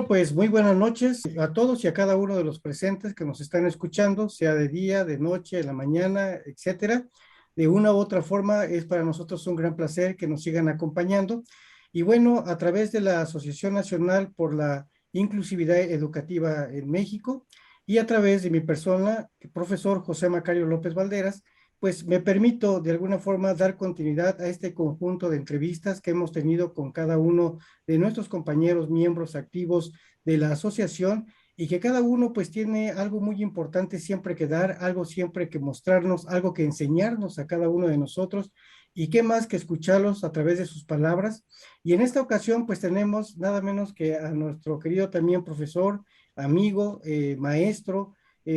Bueno, pues muy buenas noches a todos y a cada uno de los presentes que nos están escuchando, sea de día, de noche, de la mañana, etcétera. De una u otra forma, es para nosotros un gran placer que nos sigan acompañando. Y bueno, a través de la Asociación Nacional por la Inclusividad Educativa en México y a través de mi persona, el profesor José Macario López Valderas, pues me permito de alguna forma dar continuidad a este conjunto de entrevistas que hemos tenido con cada uno de nuestros compañeros miembros activos de la asociación y que cada uno pues tiene algo muy importante siempre que dar, algo siempre que mostrarnos, algo que enseñarnos a cada uno de nosotros y qué más que escucharlos a través de sus palabras. Y en esta ocasión pues tenemos nada menos que a nuestro querido también profesor, amigo, maestro,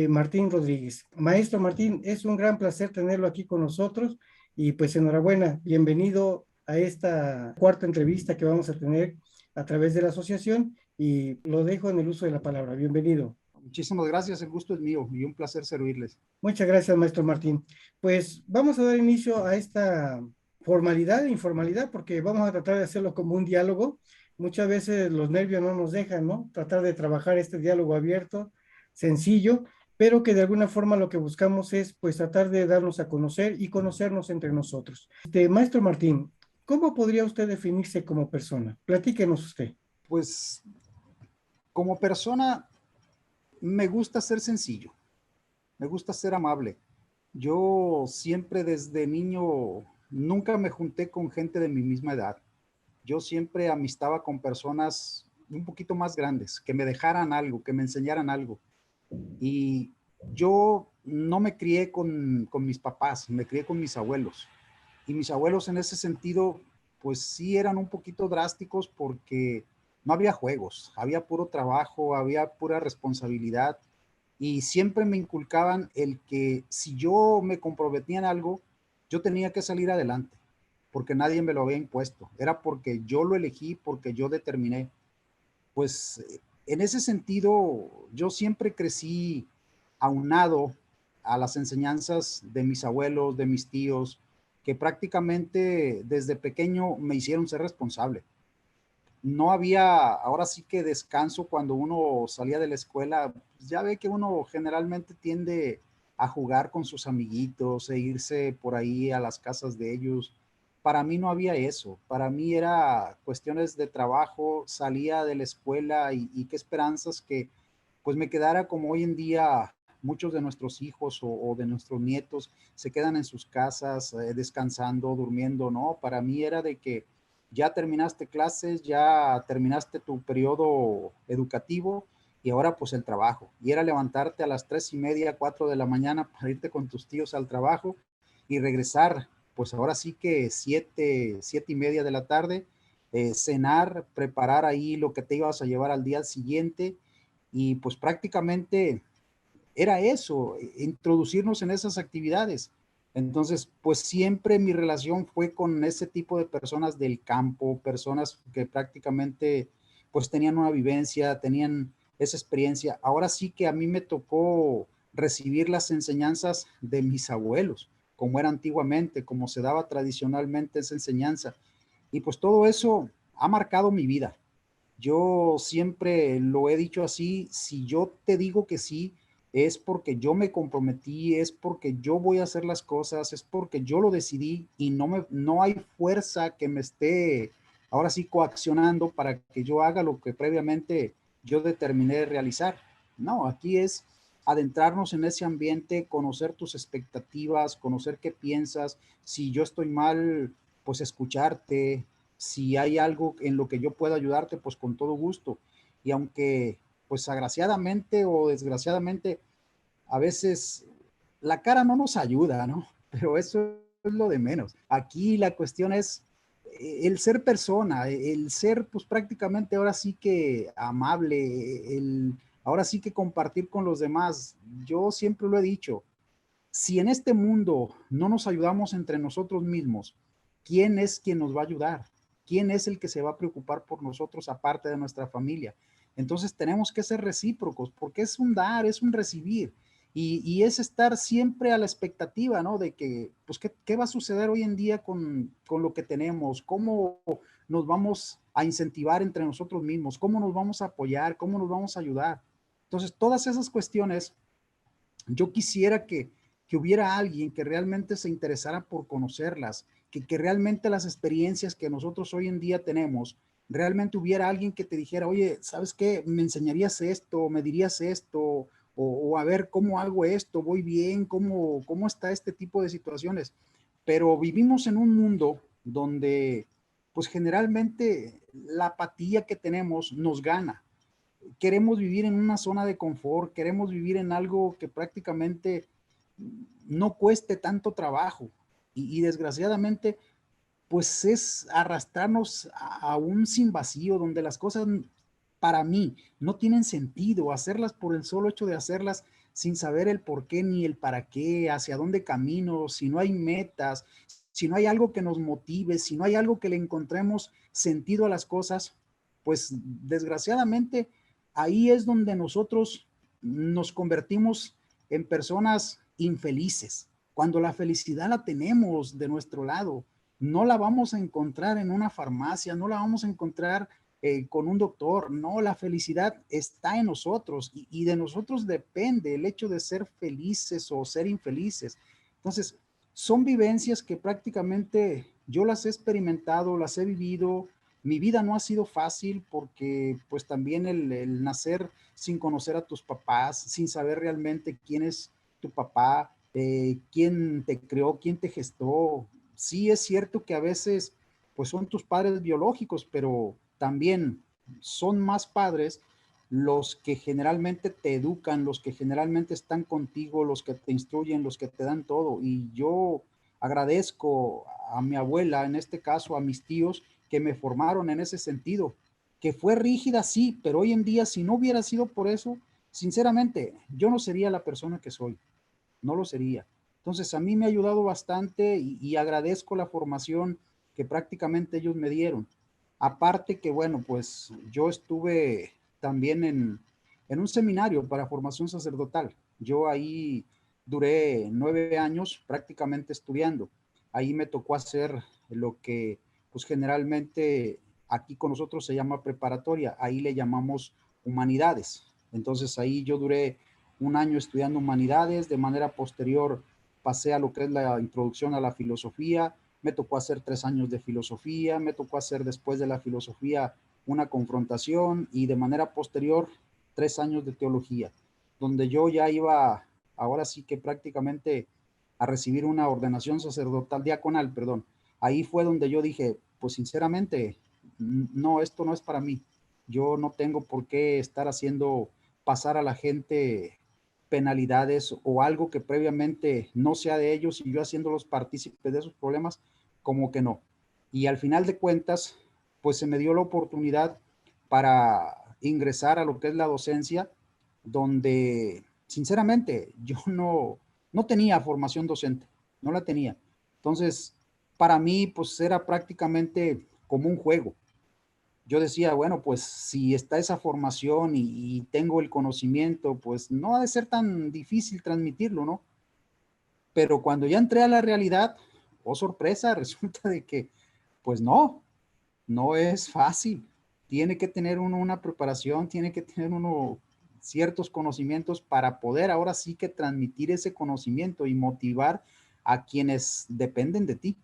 Martín Rodríguez. Maestro Martín, es un gran placer tenerlo aquí con nosotros y pues enhorabuena, bienvenido a esta cuarta entrevista que vamos a tener a través de la asociación y lo dejo en el uso de la palabra. Bienvenido. Muchísimas gracias, el gusto es mío y un placer servirles. Muchas gracias, maestro Martín. Pues vamos a dar inicio a esta formalidad e informalidad porque vamos a tratar de hacerlo como un diálogo. Muchas veces los nervios no nos dejan, ¿no? Tratar de trabajar este diálogo abierto, sencillo, pero que de alguna forma lo que buscamos es pues tratar de darnos a conocer y conocernos entre nosotros. Maestro Martín, ¿cómo podría usted definirse como persona? Platíquenos usted. Pues como persona me gusta ser sencillo, me gusta ser amable. Yo siempre desde niño nunca me junté con gente de mi misma edad. Yo siempre amistaba con personas un poquito más grandes, que me dejaran algo, que me enseñaran algo. Y yo no me crié con mis papás, me crié con mis abuelos. Y mis abuelos en ese sentido, pues sí eran un poquito drásticos porque no había juegos, había puro trabajo, había pura responsabilidad y siempre me inculcaban el que si yo me comprometía en algo, yo tenía que salir adelante, porque nadie me lo había impuesto, era porque yo lo elegí, porque yo determiné. Pues en ese sentido, yo siempre crecí aunado a las enseñanzas de mis abuelos, de mis tíos, que prácticamente desde pequeño me hicieron ser responsable. No había, ahora sí que descanso cuando uno salía de la escuela, pues ya ve que uno generalmente tiende a jugar con sus amiguitos e irse por ahí a las casas de ellos. Para mí no había eso, para mí era cuestiones de trabajo, salía de la escuela y qué esperanzas que pues me quedara como hoy en día muchos de nuestros hijos o de nuestros nietos se quedan en sus casas descansando, durmiendo, ¿no? Para mí era de que ya terminaste clases, ya terminaste tu periodo educativo y ahora pues el trabajo. Y era levantarte a las 3:30, 4 de la mañana para irte con tus tíos al trabajo y regresar, pues ahora sí que 7:30 de la tarde, cenar, preparar ahí lo que te ibas a llevar al día siguiente y pues prácticamente era eso, introducirnos en esas actividades. Entonces, pues siempre mi relación fue con ese tipo de personas del campo, personas que prácticamente pues tenían una vivencia, tenían esa experiencia. Ahora sí que a mí me tocó recibir las enseñanzas de mis abuelos, como era antiguamente, como se daba tradicionalmente esa enseñanza. Y pues todo eso ha marcado mi vida. Yo siempre lo he dicho así, si yo te digo que sí, es porque yo me comprometí, es porque yo voy a hacer las cosas, es porque yo lo decidí y no hay fuerza que me esté ahora sí coaccionando para que yo haga lo que previamente yo determiné realizar. No, aquí es adentrarnos en ese ambiente, conocer tus expectativas, conocer qué piensas, si yo estoy mal, pues escucharte, si hay algo en lo que yo pueda ayudarte, pues con todo gusto. Y aunque, pues agraciadamente o desgraciadamente, a veces la cara no nos ayuda, ¿no? Pero eso es lo de menos. Aquí la cuestión es el ser persona, el ser, pues prácticamente ahora sí que amable, ahora sí que compartir con los demás. Yo siempre lo he dicho, si en este mundo no nos ayudamos entre nosotros mismos, ¿quién es quien nos va a ayudar? ¿Quién es el que se va a preocupar por nosotros aparte de nuestra familia? Entonces tenemos que ser recíprocos porque es un dar, es un recibir y es estar siempre a la expectativa, ¿no? De que, pues, ¿qué va a suceder hoy en día con lo que tenemos? ¿Cómo nos vamos a incentivar entre nosotros mismos, cómo nos vamos a apoyar, cómo nos vamos a ayudar. Entonces, todas esas cuestiones, yo quisiera que hubiera alguien que realmente se interesara por conocerlas, que realmente las experiencias que nosotros hoy en día tenemos, realmente hubiera alguien que te dijera, oye, ¿sabes qué? Me enseñarías esto, me dirías esto, o a ver cómo hago esto, voy bien, cómo está este tipo de situaciones. Pero vivimos en un mundo donde, pues generalmente la apatía que tenemos nos gana. Queremos vivir en una zona de confort, queremos vivir en algo que prácticamente no cueste tanto trabajo. Y desgraciadamente, pues es arrastrarnos a un sin vacío donde las cosas para mí no tienen sentido, hacerlas por el solo hecho de hacerlas sin saber el por qué ni el para qué, hacia dónde camino, si no hay metas, si no hay algo que nos motive, si no hay algo que le encontremos sentido a las cosas, pues desgraciadamente ahí es donde nosotros nos convertimos en personas infelices, cuando la felicidad la tenemos de nuestro lado. No la vamos a encontrar en una farmacia, no la vamos a encontrar con un doctor. No, la felicidad está en nosotros y de nosotros depende el hecho de ser felices o ser infelices. Entonces, son vivencias que prácticamente yo las he experimentado, las he vivido. Mi vida no ha sido fácil porque pues también el nacer sin conocer a tus papás, sin saber realmente quién es tu papá, quién te creó, quién te gestó. Sí es cierto que a veces pues son tus padres biológicos, pero también son más padres los que generalmente te educan, los que generalmente están contigo, los que te instruyen, los que te dan todo. Y yo agradezco a mi abuela, en este caso a mis tíos, que me formaron en ese sentido, que fue rígida, sí, pero hoy en día, si no hubiera sido por eso, sinceramente, yo no sería la persona que soy, no lo sería. Entonces, a mí me ha ayudado bastante y agradezco la formación que prácticamente ellos me dieron. Aparte que, bueno, pues yo estuve también en un seminario para formación sacerdotal. Yo ahí duré 9 años prácticamente estudiando. Ahí me tocó hacer lo que, pues generalmente aquí con nosotros se llama preparatoria, ahí le llamamos humanidades. Entonces ahí yo duré un año estudiando humanidades, de manera posterior pasé a lo que es la introducción a la filosofía, me tocó hacer 3 años de filosofía, me tocó hacer después de la filosofía una confrontación y de manera posterior 3 años de teología, donde yo ya iba, ahora sí que prácticamente a recibir una ordenación sacerdotal, diaconal, perdón. Ahí fue donde yo dije, pues sinceramente, no, esto no es para mí. Yo no tengo por qué estar haciendo pasar a la gente penalidades o algo que previamente no sea de ellos y yo haciéndolos partícipes de esos problemas, como que no. Y al final de cuentas, pues se me dio la oportunidad para ingresar a lo que es la docencia, donde sinceramente yo no tenía formación docente, no la tenía. Entonces, para mí, pues era prácticamente como un juego. Yo decía, bueno, pues si está esa formación y tengo el conocimiento, pues no ha de ser tan difícil transmitirlo, ¿no? Pero cuando ya entré a la realidad, oh sorpresa, resulta de que, pues no es fácil. Tiene que tener uno una preparación, tiene que tener uno ciertos conocimientos para poder ahora sí que transmitir ese conocimiento y motivar a quienes dependen de ti.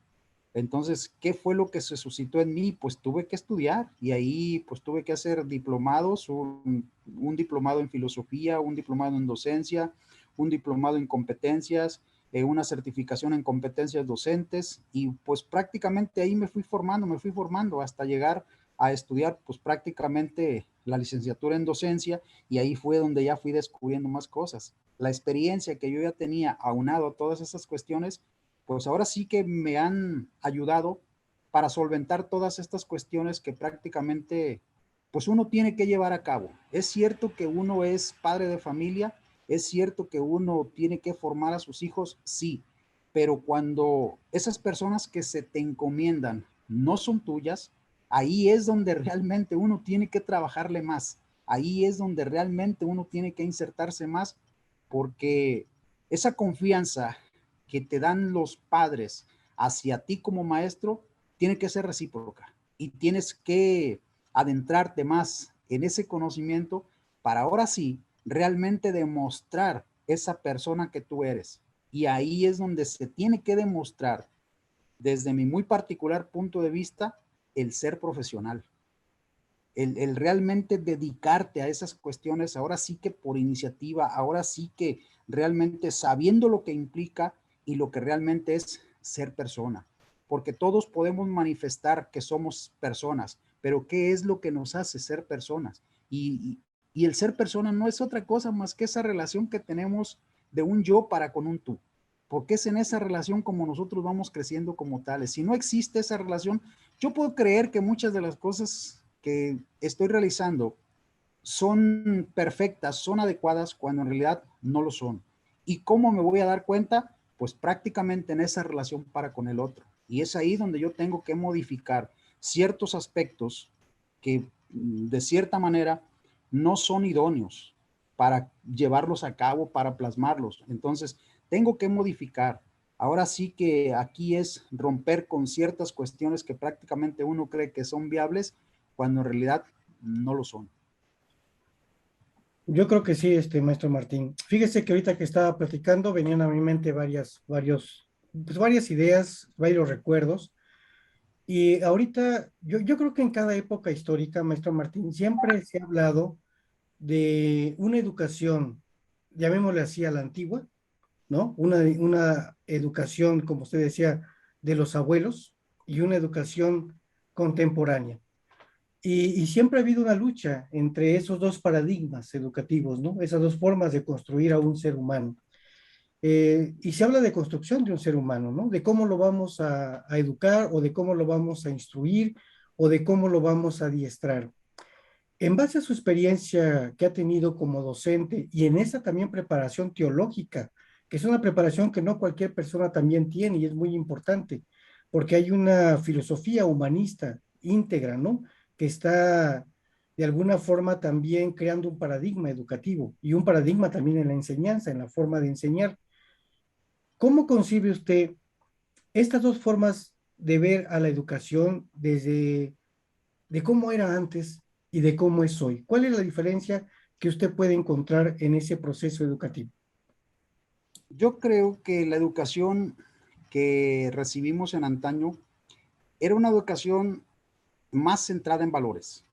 Entonces, ¿qué fue lo que se suscitó en mí? Pues tuve que estudiar y ahí pues tuve que hacer diplomados, un diplomado en filosofía, un diplomado en docencia, un diplomado en competencias, una certificación en competencias docentes y pues prácticamente ahí me fui formando hasta llegar a estudiar pues prácticamente la licenciatura en docencia y ahí fue donde ya fui descubriendo más cosas. La experiencia que yo ya tenía aunado a todas esas cuestiones pues ahora sí que me han ayudado para solventar todas estas cuestiones que prácticamente pues uno tiene que llevar a cabo. Es cierto que uno es padre de familia, es cierto que uno tiene que formar a sus hijos, sí, pero cuando esas personas que se te encomiendan no son tuyas, ahí es donde realmente uno tiene que trabajarle más, ahí es donde realmente uno tiene que insertarse más, porque esa confianza que te dan los padres hacia ti como maestro tiene que ser recíproca. y tienes que adentrarte más en ese conocimiento para ahora sí realmente demostrar esa persona que tú eres. Y ahí es donde se tiene que demostrar, desde mi muy particular punto de vista, el ser profesional. El realmente dedicarte a esas cuestiones, ahora sí que por iniciativa, ahora sí que realmente sabiendo lo que implica y lo que realmente es ser persona. Porque todos podemos manifestar que somos personas, pero ¿qué es lo que nos hace ser personas? Y el ser persona no es otra cosa más que esa relación que tenemos de un yo para con un tú. Porque es en esa relación como nosotros vamos creciendo como tales. Si no existe esa relación, yo puedo creer que muchas de las cosas que estoy realizando son perfectas, son adecuadas, cuando en realidad no lo son. ¿Y cómo me voy a dar cuenta? Pues prácticamente en esa relación para con el otro. Y es ahí donde yo tengo que modificar ciertos aspectos que de cierta manera no son idóneos para llevarlos a cabo, para plasmarlos. Entonces, tengo que modificar. Ahora sí que aquí es romper con ciertas cuestiones que prácticamente uno cree que son viables, cuando en realidad no lo son. Yo creo que sí, maestro Martín. Fíjese que ahorita que estaba platicando venían a mi mente varias ideas, varios recuerdos. Y ahorita, yo creo que en cada época histórica, maestro Martín, siempre se ha hablado de una educación, llamémosle así a la antigua, ¿no? Una educación, como usted decía, de los abuelos y una educación contemporánea. Y siempre ha habido una lucha entre esos dos paradigmas educativos, ¿no? Esas dos formas de construir a un ser humano. Y se habla de construcción de un ser humano, ¿no? De cómo lo vamos a educar o de cómo lo vamos a instruir o de cómo lo vamos a adiestrar. En base a su experiencia que ha tenido como docente y en esa también preparación teológica, que es una preparación que no cualquier persona también tiene y es muy importante, porque hay una filosofía humanista íntegra, ¿no? Que está de alguna forma también creando un paradigma educativo y un paradigma también en la enseñanza, en la forma de enseñar. ¿Cómo concibe usted estas dos formas de ver a la educación desde de cómo era antes y de cómo es hoy? ¿Cuál es la diferencia que usted puede encontrar en ese proceso educativo? Yo creo que la educación que recibimos en antaño era una educación más centrada en valores,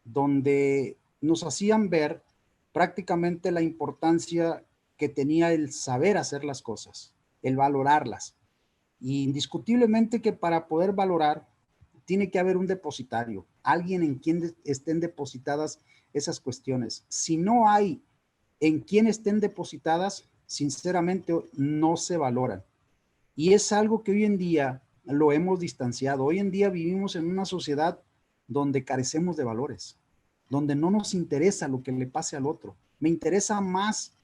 donde nos hacían ver prácticamente la importancia que tenía el saber hacer las cosas, el valorarlas. Y indiscutiblemente que para poder valorar tiene que haber un depositario, alguien en quien estén depositadas esas cuestiones. Si no hay en quien estén depositadas, sinceramente no se valoran. Y es algo que hoy en día lo hemos distanciado. Hoy en día vivimos en una sociedad donde carecemos de valores, donde no nos interesa lo que le pase al otro. Me interesa más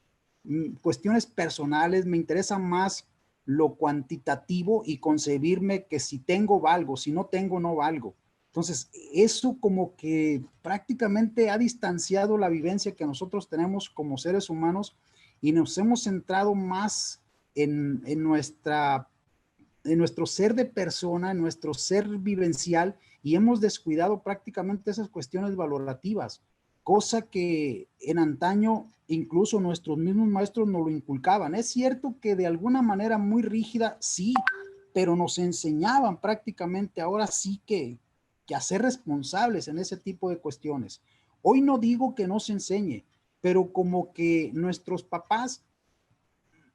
cuestiones personales, me interesa más lo cuantitativo y concebirme que si tengo valgo, si no tengo no valgo. Entonces, eso como que prácticamente ha distanciado la vivencia que nosotros tenemos como seres humanos y nos hemos centrado más en nuestro ser de persona, en nuestro ser vivencial, y hemos descuidado prácticamente esas cuestiones valorativas, cosa que en antaño incluso nuestros mismos maestros nos lo inculcaban. Es cierto que de alguna manera muy rígida, sí, pero nos enseñaban prácticamente ahora sí que a ser responsables en ese tipo de cuestiones. Hoy no digo que no se enseñe, pero como que nuestros papás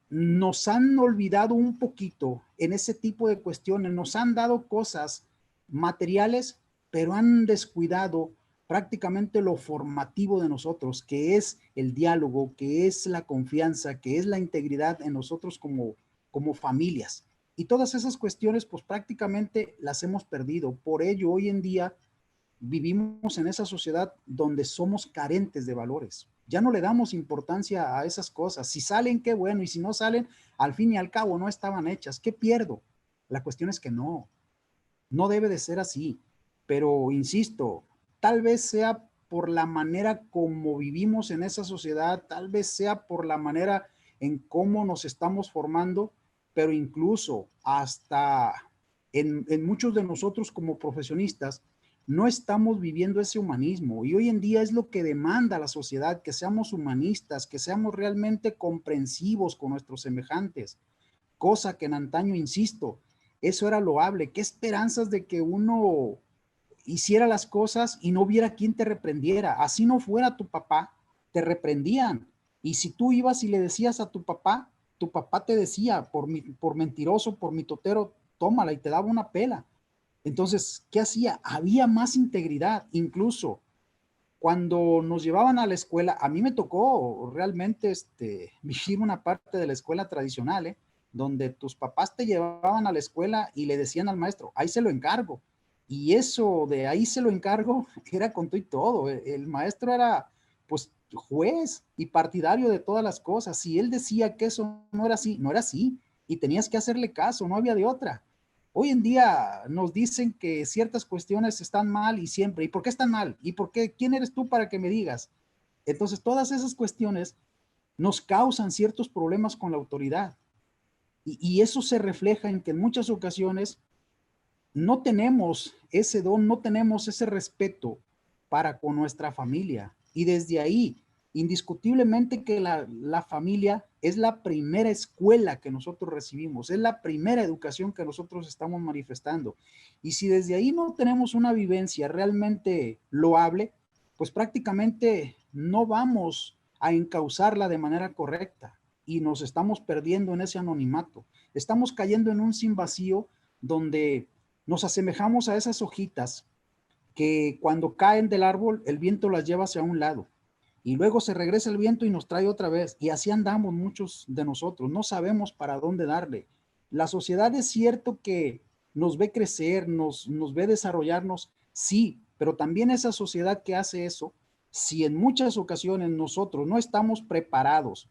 nos han olvidado un poquito en ese tipo de cuestiones, nos han dado cosas materiales, pero han descuidado prácticamente lo formativo de nosotros, que es el diálogo, que es la confianza, que es la integridad en nosotros como familias. Y todas esas cuestiones, pues prácticamente las hemos perdido. Por ello, hoy en día vivimos en esa sociedad donde somos carentes de valores. Ya no le damos importancia a esas cosas. Si salen, qué bueno, y si no salen, al fin y al cabo no estaban hechas. ¿Qué pierdo? La cuestión es que no debe de ser así. Pero insisto, tal vez sea por la manera como vivimos en esa sociedad, tal vez sea por la manera en cómo nos estamos formando, pero incluso hasta en muchos de nosotros como profesionistas no estamos viviendo ese humanismo, y hoy en día es lo que demanda la sociedad, que seamos humanistas, que seamos realmente comprensivos con nuestros semejantes, cosa que en antaño, insisto, eso era loable. Qué esperanzas de que uno hiciera las cosas y no hubiera quien te reprendiera. Así no fuera tu papá, te reprendían. Y si tú ibas y le decías a tu papá te decía, por mentiroso, por mitotero, tómala, y te daba una pela. Entonces, ¿qué hacía? Había más integridad. Incluso cuando nos llevaban a la escuela, a mí me tocó realmente vivir una parte de la escuela tradicional, donde tus papás te llevaban a la escuela y le decían al maestro, ahí se lo encargo. Y eso de ahí se lo encargo era con todo y todo. El maestro era, pues, juez y partidario de todas las cosas. Si él decía que eso no era así, no era así. Y tenías que hacerle caso, no había de otra. Hoy en día nos dicen que ciertas cuestiones están mal y siempre. ¿Y por qué están mal? ¿Y por qué? ¿Quién eres tú para que me digas? Entonces, todas esas cuestiones nos causan ciertos problemas con la autoridad. Y eso se refleja en que en muchas ocasiones no tenemos ese don, no tenemos ese respeto para con nuestra familia. Y desde ahí, indiscutiblemente que la familia es la primera escuela que nosotros recibimos, es la primera educación que nosotros estamos manifestando. Y si desde ahí no tenemos una vivencia realmente loable, pues prácticamente no vamos a encauzarla de manera correcta y nos estamos perdiendo en ese anonimato. Estamos cayendo en un sin vacío donde nos asemejamos a esas hojitas que cuando caen del árbol el viento las lleva hacia un lado y luego se regresa el viento y nos trae otra vez, y así andamos muchos de nosotros, no sabemos para dónde darle. La sociedad es cierto que nos ve crecer, nos ve desarrollarnos, sí, pero también esa sociedad que hace eso, si en muchas ocasiones nosotros no estamos preparados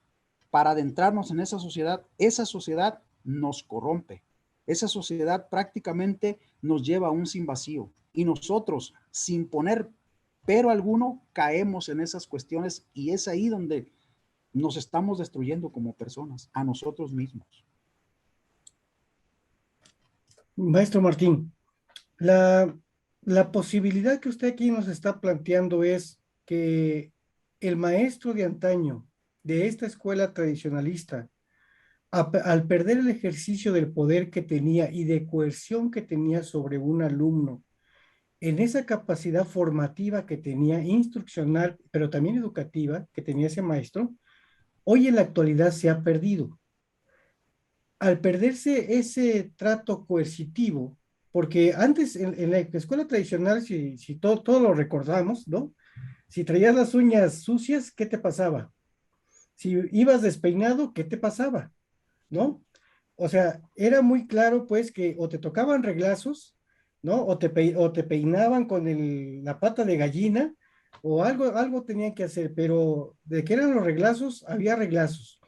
para adentrarnos en esa sociedad nos corrompe. Esa sociedad prácticamente nos lleva a un sin vacío, y nosotros, sin poner pero alguno, caemos en esas cuestiones, y es ahí donde nos estamos destruyendo como personas, a nosotros mismos. Maestro Martín, la, la posibilidad que usted aquí nos está planteando es que el maestro de antaño de esta escuela tradicionalista, al perder el ejercicio del poder que tenía y de coerción que tenía sobre un alumno, en esa capacidad formativa que tenía, instruccional, pero también educativa, que tenía ese maestro, hoy en la actualidad se ha perdido. Al perderse ese trato coercitivo, porque antes en la escuela tradicional, si todo lo recordamos, ¿no? Si traías las uñas sucias, ¿qué te pasaba? Si ibas despeinado, ¿qué te pasaba? ¿No? O sea, era muy claro, pues, que o te tocaban reglazos, ¿no? O te peinaban con la pata de gallina, o algo tenían que hacer, pero de que eran los reglazos, había reglazos.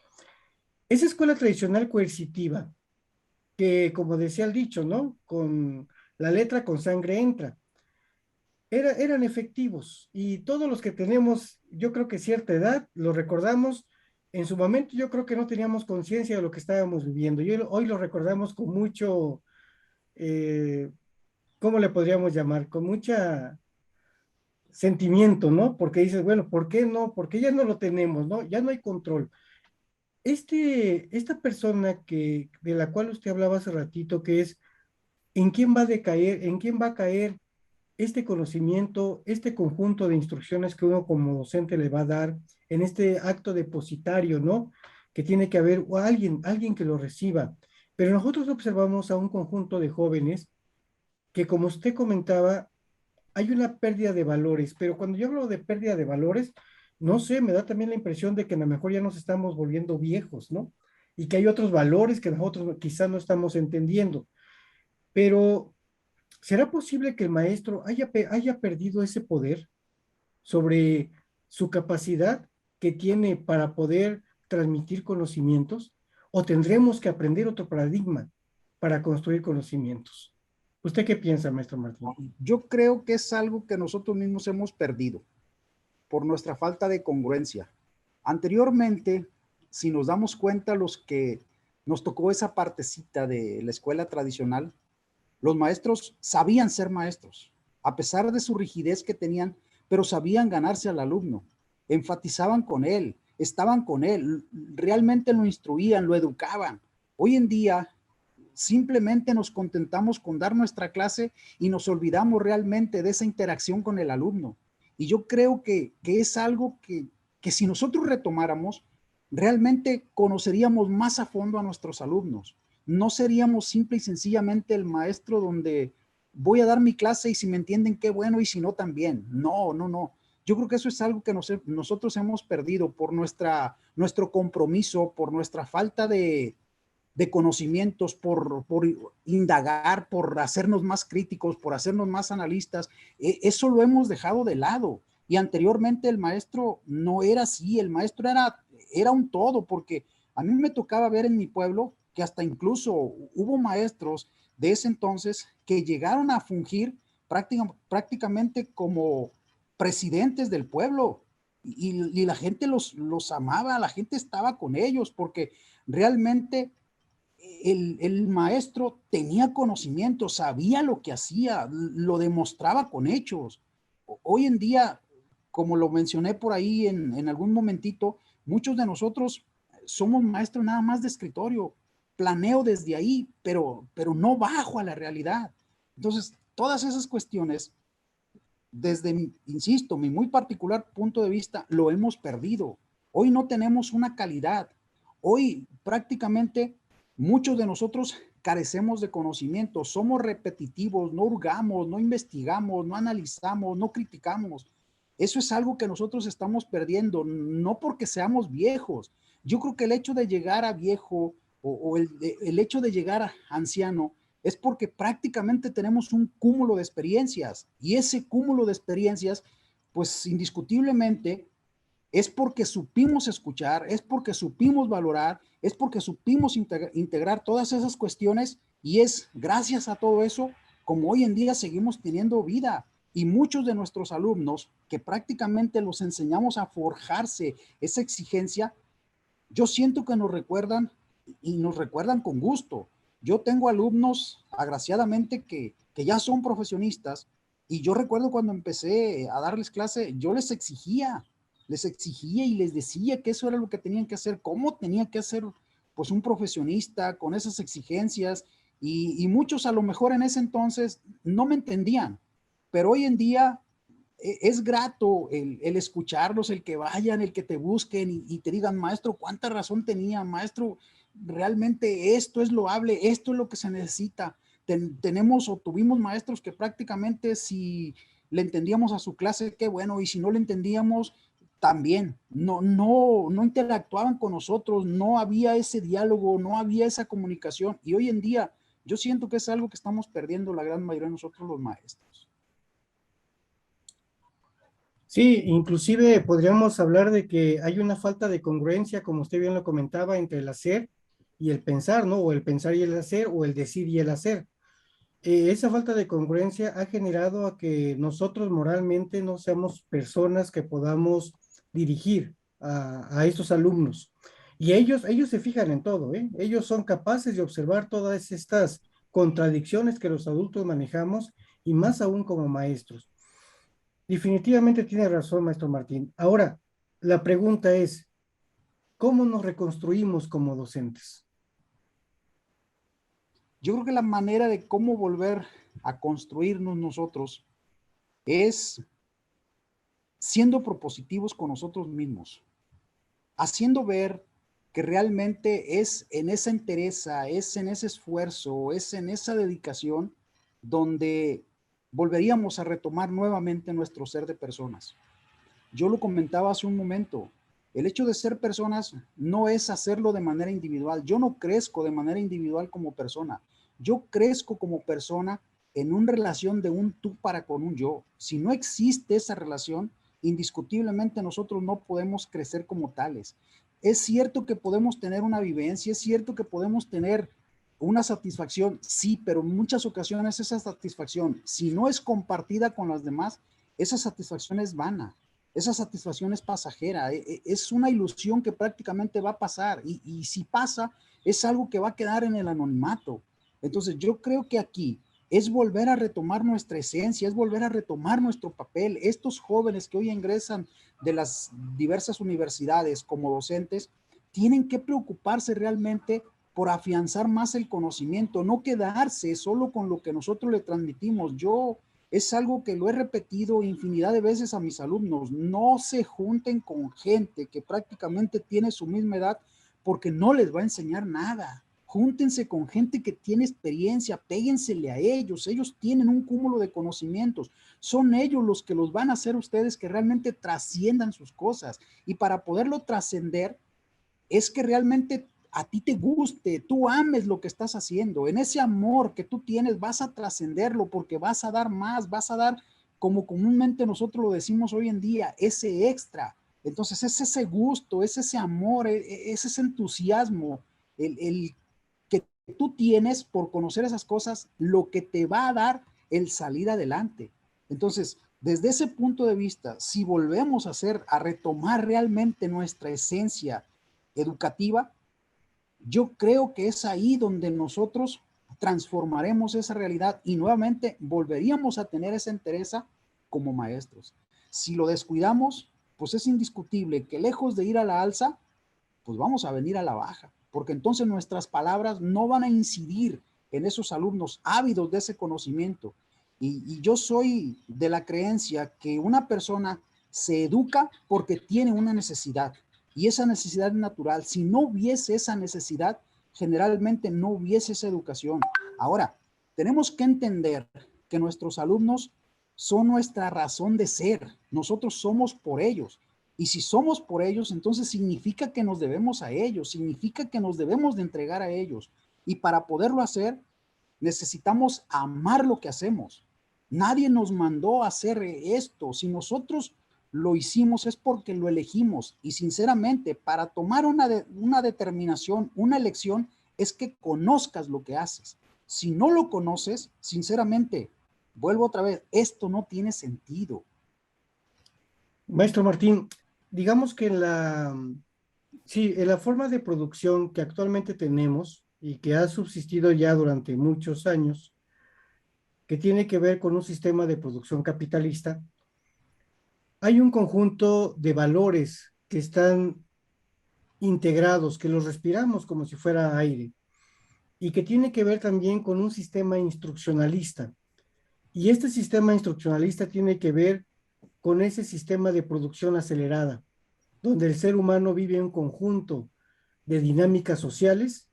Esa escuela tradicional coercitiva, que como decía el dicho, ¿no? Con la letra con sangre entra. Eran efectivos, y todos los que tenemos, yo creo que cierta edad, lo recordamos. En su momento yo creo que no teníamos conciencia de lo que estábamos viviendo, y hoy lo recordamos con mucho, eh, ¿cómo le podríamos llamar? Con mucha sentimiento, ¿no? Porque dices, bueno, ¿por qué no? Porque ya no lo tenemos, ¿no? Ya no hay control. Esta persona de la cual usted hablaba hace ratito, que es, ¿en quién va a decaer? ¿En quién va a caer este conocimiento, este conjunto de instrucciones que uno como docente le va a dar en este acto depositario, ¿no? Que tiene que haber alguien que lo reciba? Pero nosotros observamos a un conjunto de jóvenes que, como usted comentaba, hay una pérdida de valores, pero cuando yo hablo de pérdida de valores, no sé, me da también la impresión de que a lo mejor ya nos estamos volviendo viejos, ¿no? Y que hay otros valores que nosotros quizás no estamos entendiendo. Pero, ¿será posible que el maestro haya perdido ese poder sobre su capacidad que tiene para poder transmitir conocimientos? ¿O tendremos que aprender otro paradigma para construir conocimientos? ¿Usted qué piensa, maestro Martín? Yo creo que es algo que nosotros mismos hemos perdido por nuestra falta de congruencia. Anteriormente, si nos damos cuenta, los que nos tocó esa partecita de la escuela tradicional, Los maestros sabían ser maestros, a pesar de su rigidez que tenían, pero sabían ganarse al alumno, enfatizaban con él, estaban con él, realmente lo instruían, lo educaban. Hoy en día simplemente nos contentamos con dar nuestra clase y nos olvidamos realmente de esa interacción con el alumno. Y yo creo que es algo que si nosotros retomáramos, realmente conoceríamos más a fondo a nuestros alumnos. No seríamos simple y sencillamente el maestro donde voy a dar mi clase y si me entienden qué bueno y si no también. No, no, no. Yo creo que eso es algo que nosotros hemos perdido por nuestro compromiso, por nuestra falta de conocimientos, por indagar, por hacernos más críticos, por hacernos más analistas. Eso lo hemos dejado de lado. Y anteriormente el maestro no era así, el maestro era un todo, porque a mí me tocaba ver en mi pueblo que hasta incluso hubo maestros de ese entonces que llegaron a fungir prácticamente como presidentes del pueblo y la gente los amaba, la gente estaba con ellos porque realmente el maestro tenía conocimiento, sabía lo que hacía, lo demostraba con hechos. Hoy en día, como lo mencioné por ahí en algún momentito, muchos de nosotros somos maestros nada más de escritorio, planeo desde ahí, pero no bajo a la realidad. Entonces, todas esas cuestiones, desde, insisto, mi muy particular punto de vista, lo hemos perdido. Hoy no tenemos una calidad. Hoy prácticamente muchos de nosotros carecemos de conocimiento, somos repetitivos, no hurgamos, no investigamos, no analizamos, no criticamos. Eso es algo que nosotros estamos perdiendo, no porque seamos viejos. Yo creo que el hecho de llegar a viejo o el hecho de llegar a anciano es porque prácticamente tenemos un cúmulo de experiencias y ese cúmulo de experiencias, pues indiscutiblemente es porque supimos escuchar, es porque supimos valorar, es porque supimos integrar todas esas cuestiones y es gracias a todo eso como hoy en día seguimos teniendo vida. Y muchos de nuestros alumnos que prácticamente los enseñamos a forjarse esa exigencia, yo siento que nos recuerdan y nos recuerdan con gusto. Yo tengo alumnos, agraciadamente, que ya son profesionistas y yo recuerdo cuando empecé a darles clase, yo les exigía y les decía que eso era lo que tenían que hacer, cómo tenía que hacer pues un profesionista con esas exigencias y muchos a lo mejor en ese entonces no me entendían, pero hoy en día es grato el escucharlos, el que vayan, el que te busquen y te digan, maestro, cuánta razón tenía, maestro, realmente esto es loable, esto es lo que se necesita. Tenemos o tuvimos maestros que prácticamente si le entendíamos a su clase, qué bueno, y si no le entendíamos, también, no interactuaban con nosotros, no había ese diálogo, no había esa comunicación, y hoy en día yo siento que es algo que estamos perdiendo la gran mayoría de nosotros los maestros. Sí, inclusive podríamos hablar de que hay una falta de congruencia, como usted bien lo comentaba, entre el hacer y el pensar, ¿no? O el pensar y el hacer, o el decir y el hacer. Esa falta de congruencia ha generado a que nosotros moralmente no seamos personas que podamos dirigir a estos alumnos. Y ellos se fijan en todo, ¿eh? Ellos son capaces de observar todas estas contradicciones que los adultos manejamos y más aún como maestros. Definitivamente tiene razón, maestro Martín. Ahora, la pregunta es, ¿cómo nos reconstruimos como docentes? Yo creo que la manera de cómo volver a construirnos nosotros es siendo propositivos con nosotros mismos, haciendo ver que realmente es en esa entereza, es en ese esfuerzo, es en esa dedicación donde volveríamos a retomar nuevamente nuestro ser de personas. Yo lo comentaba hace un momento, el hecho de ser personas no es hacerlo de manera individual. Yo no crezco de manera individual como persona. Yo crezco como persona en una relación de un tú para con un yo. Si no existe esa relación, indiscutiblemente nosotros no podemos crecer como tales. Es cierto que podemos tener una vivencia, es cierto que podemos tener una satisfacción, sí, pero en muchas ocasiones esa satisfacción, si no es compartida con las demás, esa satisfacción es vana. Esa satisfacción es pasajera, es una ilusión que prácticamente va a pasar y si pasa es algo que va a quedar en el anonimato. Entonces yo creo que aquí es volver a retomar nuestra esencia, es volver a retomar nuestro papel. Estos jóvenes que hoy ingresan de las diversas universidades como docentes, tienen que preocuparse realmente por afianzar más el conocimiento, no quedarse solo con lo que nosotros le transmitimos. Yo es algo que lo he repetido infinidad de veces a mis alumnos, no se junten con gente que prácticamente tiene su misma edad porque no les va a enseñar nada. Júntense con gente que tiene experiencia, péguensele a ellos, ellos tienen un cúmulo de conocimientos, son ellos los que los van a hacer ustedes que realmente trasciendan sus cosas. Y para poderlo trascender, es que realmente a ti te guste, tú ames lo que estás haciendo. En ese amor que tú tienes vas a trascenderlo porque vas a dar más, vas a dar, como comúnmente nosotros lo decimos hoy en día, ese extra. Entonces es ese gusto, es ese amor, es ese entusiasmo, el que tú tienes por conocer esas cosas, lo que te va a dar el salir adelante. Entonces, desde ese punto de vista, si volvemos a hacer, a retomar realmente nuestra esencia educativa, yo creo que es ahí donde nosotros transformaremos esa realidad y nuevamente volveríamos a tener esa entereza como maestros. Si lo descuidamos, pues es indiscutible que lejos de ir a la alza, pues vamos a venir a la baja, porque entonces nuestras palabras no van a incidir en esos alumnos ávidos de ese conocimiento. Y yo soy de la creencia que una persona se educa porque tiene una necesidad, y esa necesidad es natural. Si no hubiese esa necesidad, generalmente no hubiese esa educación. Ahora, tenemos que entender que nuestros alumnos son nuestra razón de ser. Nosotros somos por ellos. Y si somos por ellos, entonces significa que nos debemos a ellos, significa que nos debemos de entregar a ellos. Y para poderlo hacer, necesitamos amar lo que hacemos. Nadie nos mandó a hacer esto. Si nosotros lo hicimos es porque lo elegimos. Y sinceramente, para tomar una determinación, una elección, es que conozcas lo que haces. Si no lo conoces, sinceramente, vuelvo otra vez, esto no tiene sentido. Maestro Martín, digamos que sí, en la forma de producción que actualmente tenemos y que ha subsistido ya durante muchos años, que tiene que ver con un sistema de producción capitalista, hay un conjunto de valores que están integrados, que los respiramos como si fuera aire, y que tiene que ver también con un sistema instruccionalista. Y este sistema instruccionalista tiene que ver con ese sistema de producción acelerada, donde el ser humano vive un conjunto de dinámicas sociales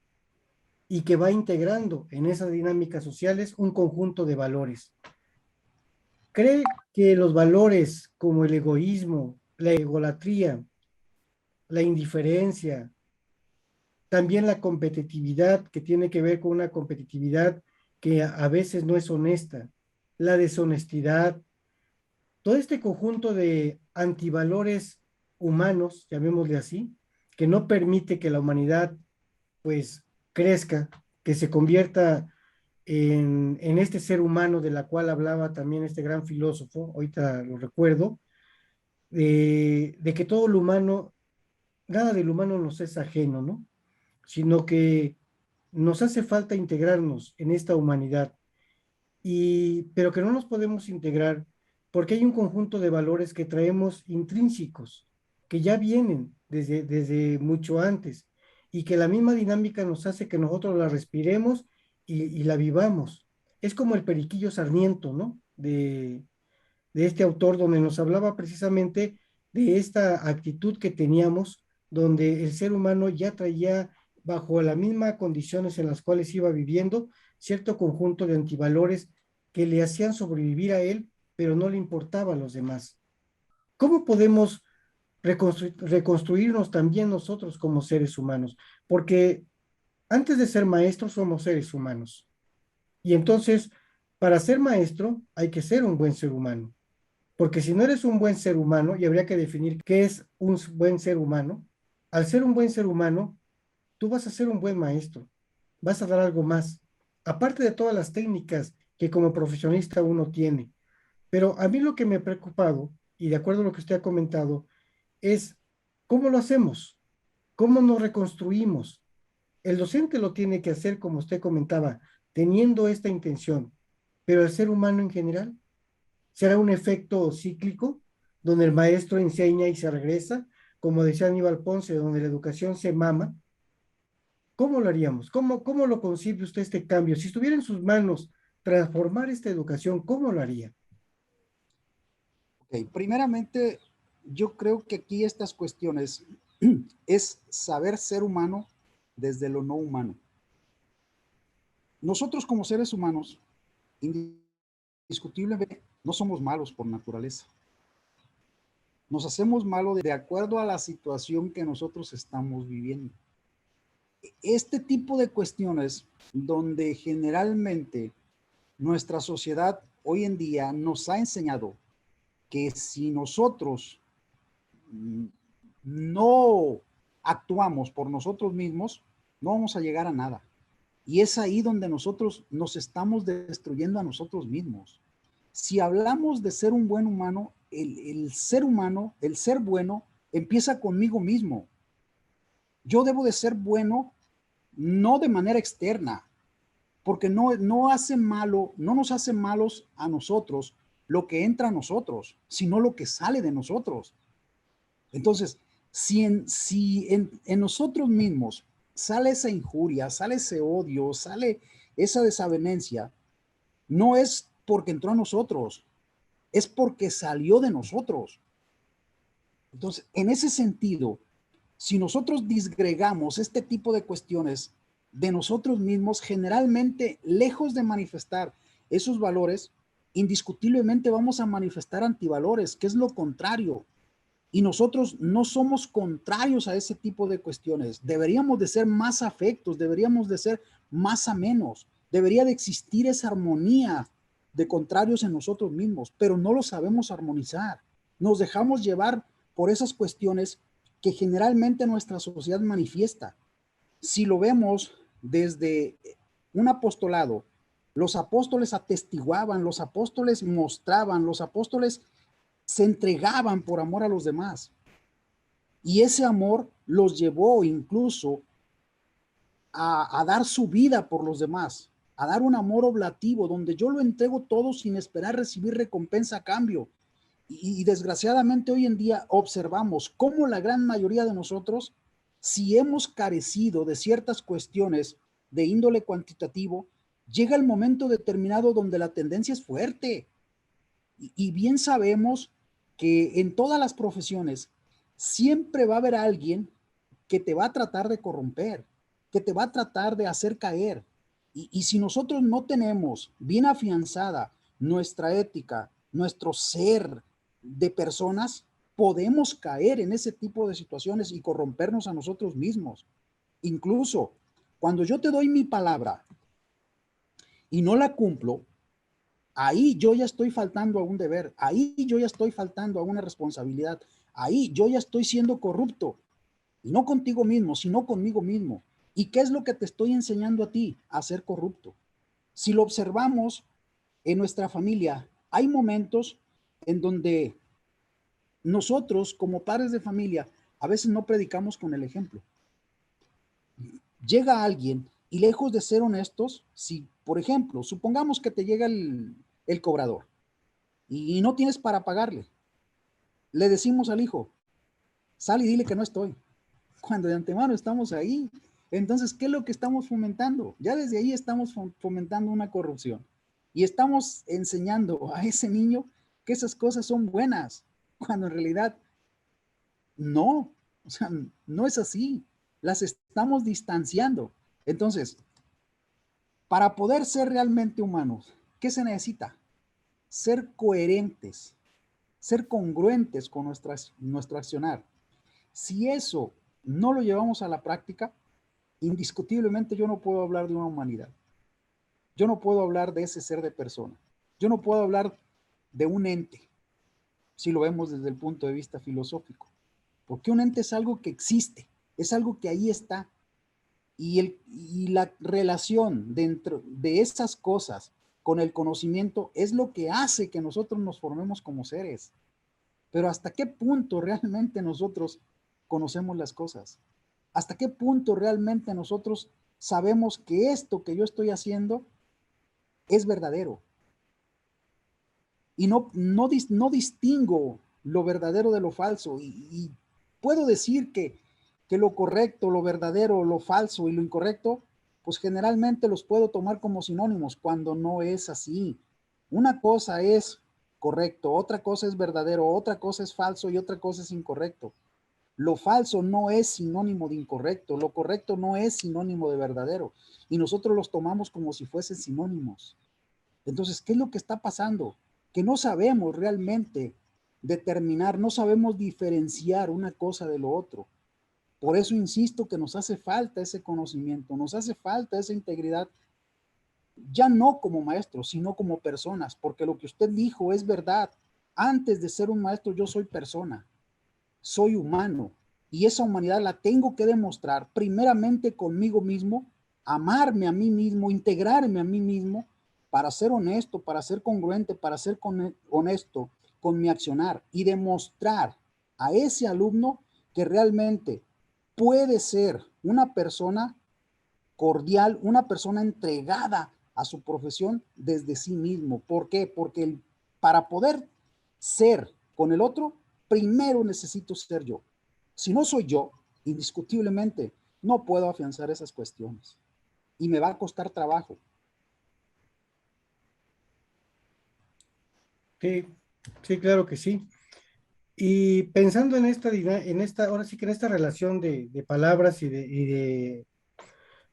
y que va integrando en esas dinámicas sociales un conjunto de valores. ¿Cree que los valores como el egoísmo, la egolatría, la indiferencia, también la competitividad, que tiene que ver con una competitividad que a veces no es honesta, la deshonestidad, todo este conjunto de antivalores humanos, llamémosle así, que no permite que la humanidad pues crezca, que se convierta en este ser humano de la cual hablaba también este gran filósofo, ahorita lo recuerdo, de que todo lo humano, nada del humano nos es ajeno, ¿no? Sino que nos hace falta integrarnos en esta humanidad, pero que no nos podemos integrar porque hay un conjunto de valores que traemos intrínsecos, que ya vienen desde mucho antes, y que la misma dinámica nos hace que nosotros la respiremos y la vivamos. Es como el Periquillo Sarmiento, ¿no? De este autor, donde nos hablaba precisamente de esta actitud que teníamos, donde el ser humano ya traía bajo las mismas condiciones en las cuales iba viviendo cierto conjunto de antivalores que le hacían sobrevivir a él, pero no le importaba a los demás. ¿Cómo podemos reconstruirnos también nosotros como seres humanos? Porque antes de ser maestros somos seres humanos. Y entonces, para ser maestro hay que ser un buen ser humano. Porque si no eres un buen ser humano, y habría que definir qué es un buen ser humano, al ser un buen ser humano, tú vas a ser un buen maestro, vas a dar algo más, aparte de todas las técnicas que como profesionista uno tiene. Pero a mí lo que me ha preocupado, y de acuerdo a lo que usted ha comentado, es cómo lo hacemos, cómo nos reconstruimos. El docente lo tiene que hacer, como usted comentaba, teniendo esta intención. pero el ser humano en general. ¿Será un efecto cíclico donde el maestro enseña y se regresa? Como decía Aníbal Ponce, donde la educación se mama. ¿Cómo lo haríamos? ¿Cómo lo concibe usted este cambio? Si estuviera en sus manos transformar esta educación, ¿cómo lo haría? Ok, primeramente, yo creo que aquí estas cuestiones es saber ser humano desde lo no humano. Nosotros como seres humanos, indiscutiblemente, no somos malos por naturaleza. Nos hacemos malos de acuerdo a la situación que nosotros estamos viviendo. Este tipo de cuestiones donde generalmente nuestra sociedad hoy en día nos ha enseñado que si nosotros no actuamos por nosotros mismos, no vamos a llegar a nada. Y es ahí donde nosotros nos estamos destruyendo a nosotros mismos. Si hablamos de ser un buen humano, el ser humano, el ser bueno, empieza conmigo mismo. Yo debo de ser bueno, no de manera externa, porque no hace malo, no nos hace malos a nosotros lo que entra a nosotros, sino lo que sale de nosotros. Entonces, si en nosotros mismos sale esa injuria, sale ese odio, sale esa desavenencia, no es porque entró a nosotros, es porque salió de nosotros. Entonces, en ese sentido, si nosotros disgregamos este tipo de cuestiones de nosotros mismos, generalmente, lejos de manifestar esos valores, indiscutiblemente vamos a manifestar antivalores, que es lo contrario. Y nosotros no somos contrarios a ese tipo de cuestiones. Deberíamos de ser más afectos, deberíamos de ser más amenos, debería de existir esa armonía de contrarios en nosotros mismos, pero no lo sabemos armonizar. Nos dejamos llevar por esas cuestiones que generalmente nuestra sociedad manifiesta. Si lo vemos desde un apostolado, los apóstoles atestiguaban, los apóstoles mostraban, los apóstoles se entregaban por amor a los demás. Y ese amor los llevó incluso a dar su vida por los demás, a dar un amor oblativo, donde yo lo entrego todo sin esperar recibir recompensa a cambio. Y desgraciadamente hoy en día observamos cómo la gran mayoría de nosotros, si hemos carecido de ciertas cuestiones de índole cuantitativo, llega el momento determinado donde la tendencia es fuerte. Y bien sabemos que en todas las profesiones siempre va a haber alguien que te va a tratar de corromper, que te va a tratar de hacer caer. Y si nosotros no tenemos bien afianzada nuestra ética, nuestro ser de personas, podemos caer en ese tipo de situaciones y corrompernos a nosotros mismos. Incluso cuando yo te doy mi palabra y no la cumplo, ahí yo ya estoy faltando a un deber, ahí yo ya estoy faltando a una responsabilidad, ahí yo ya estoy siendo corrupto, y no contigo mismo, sino conmigo mismo. ¿Y qué es lo que te estoy enseñando a ti? A ser corrupto. Si lo observamos en nuestra familia, hay momentos en donde nosotros como padres de familia a veces no predicamos con el ejemplo. Llega alguien y lejos de ser honestos, si por ejemplo, supongamos que te llega el cobrador y no tienes para pagarle, le decimos al hijo, sal y dile que no estoy, cuando de antemano estamos ahí. Entonces, ¿qué es lo que estamos fomentando? Ya desde ahí estamos fomentando una corrupción y estamos enseñando a ese niño que esas cosas son buenas, cuando en realidad no, o sea, no es así, las estamos distanciando. Entonces, para poder ser realmente humanos, ¿qué se necesita? Ser coherentes, ser congruentes con nuestro accionar. Si eso no lo llevamos a la práctica, indiscutiblemente yo no puedo hablar de una humanidad. Yo no puedo hablar de ese ser de persona. Yo no puedo hablar de un ente, si lo vemos desde el punto de vista filosófico. Porque un ente es algo que existe, es algo que ahí está. Y la relación dentro de esas cosas con el conocimiento es lo que hace que nosotros nos formemos como seres. Pero ¿hasta qué punto realmente nosotros conocemos las cosas? ¿Hasta qué punto realmente nosotros sabemos que esto que yo estoy haciendo es verdadero? y no distingo lo verdadero de lo falso, y puedo decir que lo correcto, lo verdadero, lo falso y lo incorrecto, pues generalmente los puedo tomar como sinónimos cuando no es así. Una cosa es correcto, otra cosa es verdadero, otra cosa es falso y otra cosa es incorrecto. Lo falso no es sinónimo de incorrecto, lo correcto no es sinónimo de verdadero, y nosotros los tomamos como si fuesen sinónimos. Entonces, ¿qué es lo que está pasando? Que no sabemos realmente determinar, no sabemos diferenciar una cosa de lo otro. Por eso insisto que nos hace falta ese conocimiento, nos hace falta esa integridad, ya no como maestros, sino como personas, porque lo que usted dijo es verdad. Antes de ser un maestro, yo soy persona, soy humano, y esa humanidad la tengo que demostrar primeramente conmigo mismo, amarme a mí mismo, integrarme a mí mismo, para ser honesto, para ser congruente, para ser honesto con mi accionar y demostrar a ese alumno que realmente puede ser una persona cordial, una persona entregada a su profesión desde sí mismo. ¿Por qué? Porque para poder ser con el otro, primero necesito ser yo. Si no soy yo, indiscutiblemente, no puedo afianzar esas cuestiones y me va a costar trabajo. Sí, sí, claro que sí. Y pensando en ahora sí que en esta relación de palabras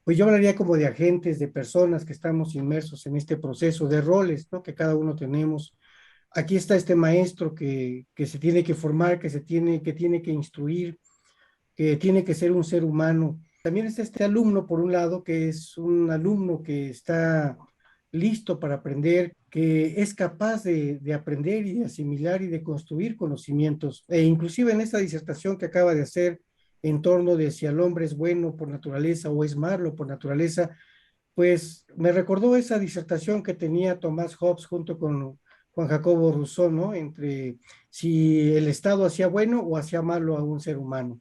pues yo hablaría como de agentes, de personas que estamos inmersos en este proceso, de roles, ¿no? Que cada uno tenemos. Aquí está este maestro que se tiene que formar, que tiene que instruir, que tiene que ser un ser humano. También está este alumno, por un lado, que es un alumno que está listo para aprender, que es capaz de aprender y de asimilar y de construir conocimientos. E inclusive en esta disertación que acaba de hacer en torno de si el hombre es bueno por naturaleza o es malo por naturaleza, pues me recordó esa disertación que tenía Tomás Hobbes junto con Juan Jacobo Rousseau, ¿no? Entre si el Estado hacía bueno o hacía malo a un ser humano.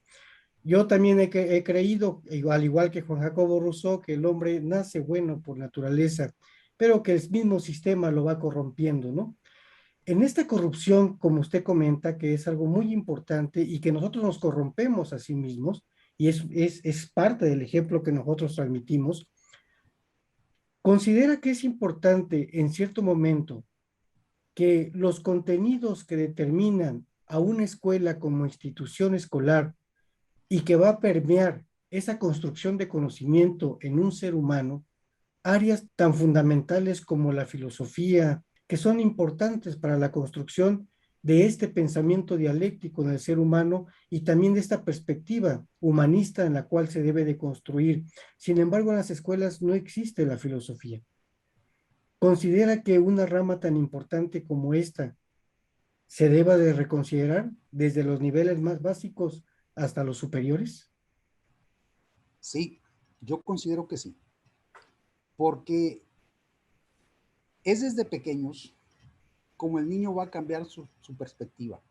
Yo también he creído, al igual que Juan Jacobo Rousseau, que el hombre nace bueno por naturaleza, pero que el mismo sistema lo va corrompiendo, ¿no? En esta corrupción, como usted comenta, que es algo muy importante y que nosotros nos corrompemos a sí mismos, y es parte del ejemplo que nosotros transmitimos, considera que es importante en cierto momento que los contenidos que determinan a una escuela como institución escolar y que va a permear esa construcción de conocimiento en un ser humano, áreas tan fundamentales como la filosofía, que son importantes para la construcción de este pensamiento dialéctico en el ser humano y también de esta perspectiva humanista en la cual se debe de construir. Sin embargo, en las escuelas no existe la filosofía. ¿Considera que una rama tan importante como esta se deba de reconsiderar desde los niveles más básicos hasta los superiores? Sí, yo considero que sí, porque es desde pequeños como el niño va a cambiar su perspectiva.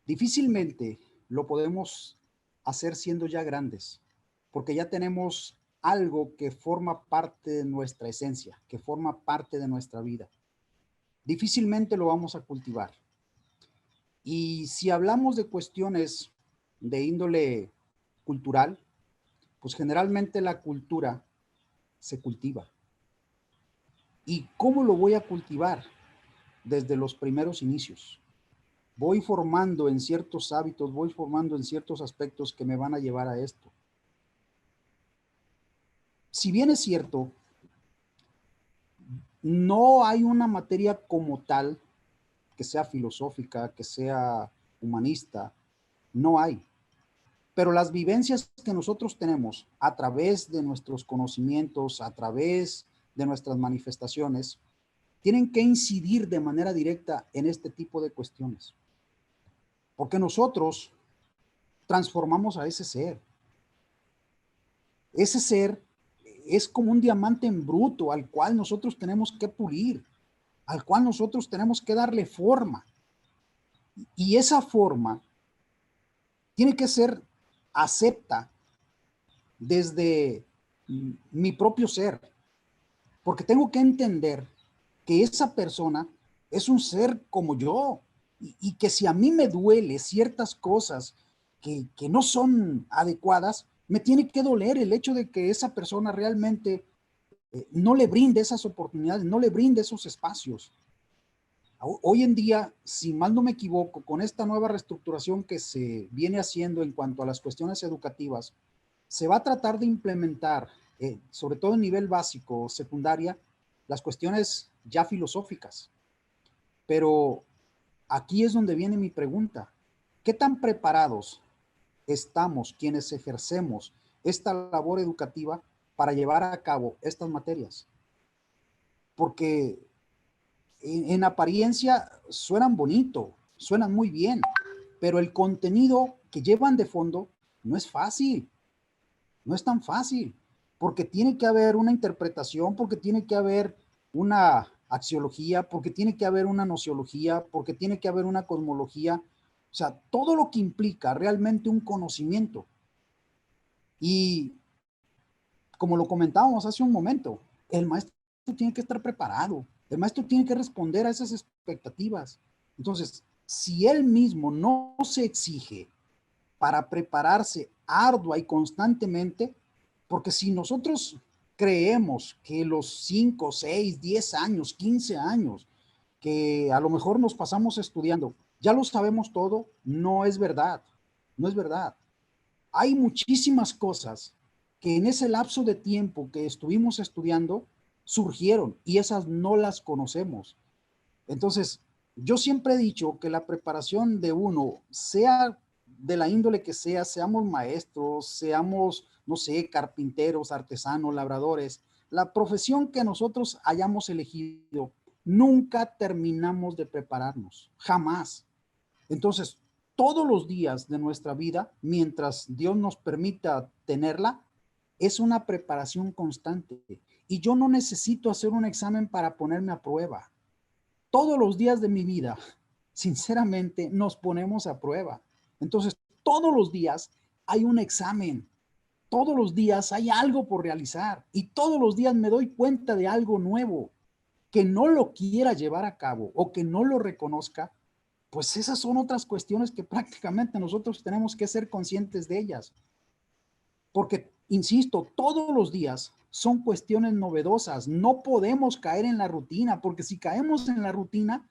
Difícilmente lo podemos hacer siendo ya grandes, porque ya tenemos algo que forma parte de nuestra esencia, que forma parte de nuestra vida. Difícilmente lo vamos a cultivar. Y si hablamos de cuestiones de índole cultural, pues generalmente la cultura se cultiva. ¿Y cómo lo voy a cultivar? Desde los primeros inicios. Voy formando en ciertos hábitos, voy formando en ciertos aspectos que me van a llevar a esto. Si bien es cierto, no hay una materia como tal que sea filosófica, que sea humanista, no hay. Pero las vivencias que nosotros tenemos a través de nuestros conocimientos, a través de nuestras manifestaciones, tienen que incidir de manera directa en este tipo de cuestiones. Porque nosotros transformamos a ese ser. Ese ser es como un diamante en bruto al cual nosotros tenemos que pulir, al cual nosotros tenemos que darle forma. Y esa forma tiene que ser acepta desde mi propio ser, porque tengo que entender que esa persona es un ser como yo, y que si a mí me duele ciertas cosas que no son adecuadas, me tiene que doler el hecho de que esa persona realmente no le brinde esas oportunidades, no le brinde esos espacios. Hoy en día, si mal no me equivoco, con esta nueva reestructuración que se viene haciendo en cuanto a las cuestiones educativas, se va a tratar de implementar, sobre todo en nivel básico o secundaria, las cuestiones ya filosóficas. Pero aquí es donde viene mi pregunta. ¿Qué tan preparados estamos quienes ejercemos esta labor educativa para llevar a cabo estas materias? Porque en apariencia suenan bonito, suenan muy bien, pero el contenido que llevan de fondo no es fácil, no es tan fácil, porque tiene que haber una interpretación, porque tiene que haber una axiología, porque tiene que haber una nociología, porque tiene que haber una cosmología, o sea, todo lo que implica realmente un conocimiento. Y como lo comentábamos hace un momento, el maestro tiene que estar preparado, el maestro tiene que responder a esas expectativas. Entonces, si él mismo no se exige para prepararse ardua y constantemente, porque si nosotros creemos que los 5, 6, 10 años, 15 años, que a lo mejor nos pasamos estudiando, ya lo sabemos todo, no es verdad, no es verdad. Hay muchísimas cosas que en ese lapso de tiempo que estuvimos estudiando surgieron y esas no las conocemos. Entonces, yo siempre he dicho que la preparación de uno, sea de la índole que sea, seamos maestros, seamos, no sé, carpinteros, artesanos, labradores, la profesión que nosotros hayamos elegido, nunca terminamos de prepararnos, jamás. Entonces, todos los días de nuestra vida, mientras Dios nos permita tenerla, es una preparación constante. Y yo no necesito hacer un examen para ponerme a prueba. Todos los días de mi vida, sinceramente, nos ponemos a prueba. Entonces, todos los días hay un examen. Todos los días hay algo por realizar. Y todos los días me doy cuenta de algo nuevo. Que no lo quiera llevar a cabo o que no lo reconozca, pues esas son otras cuestiones que prácticamente nosotros tenemos que ser conscientes de ellas. Porque, insisto, todos los días son cuestiones novedosas. No podemos caer en la rutina, porque si caemos en la rutina,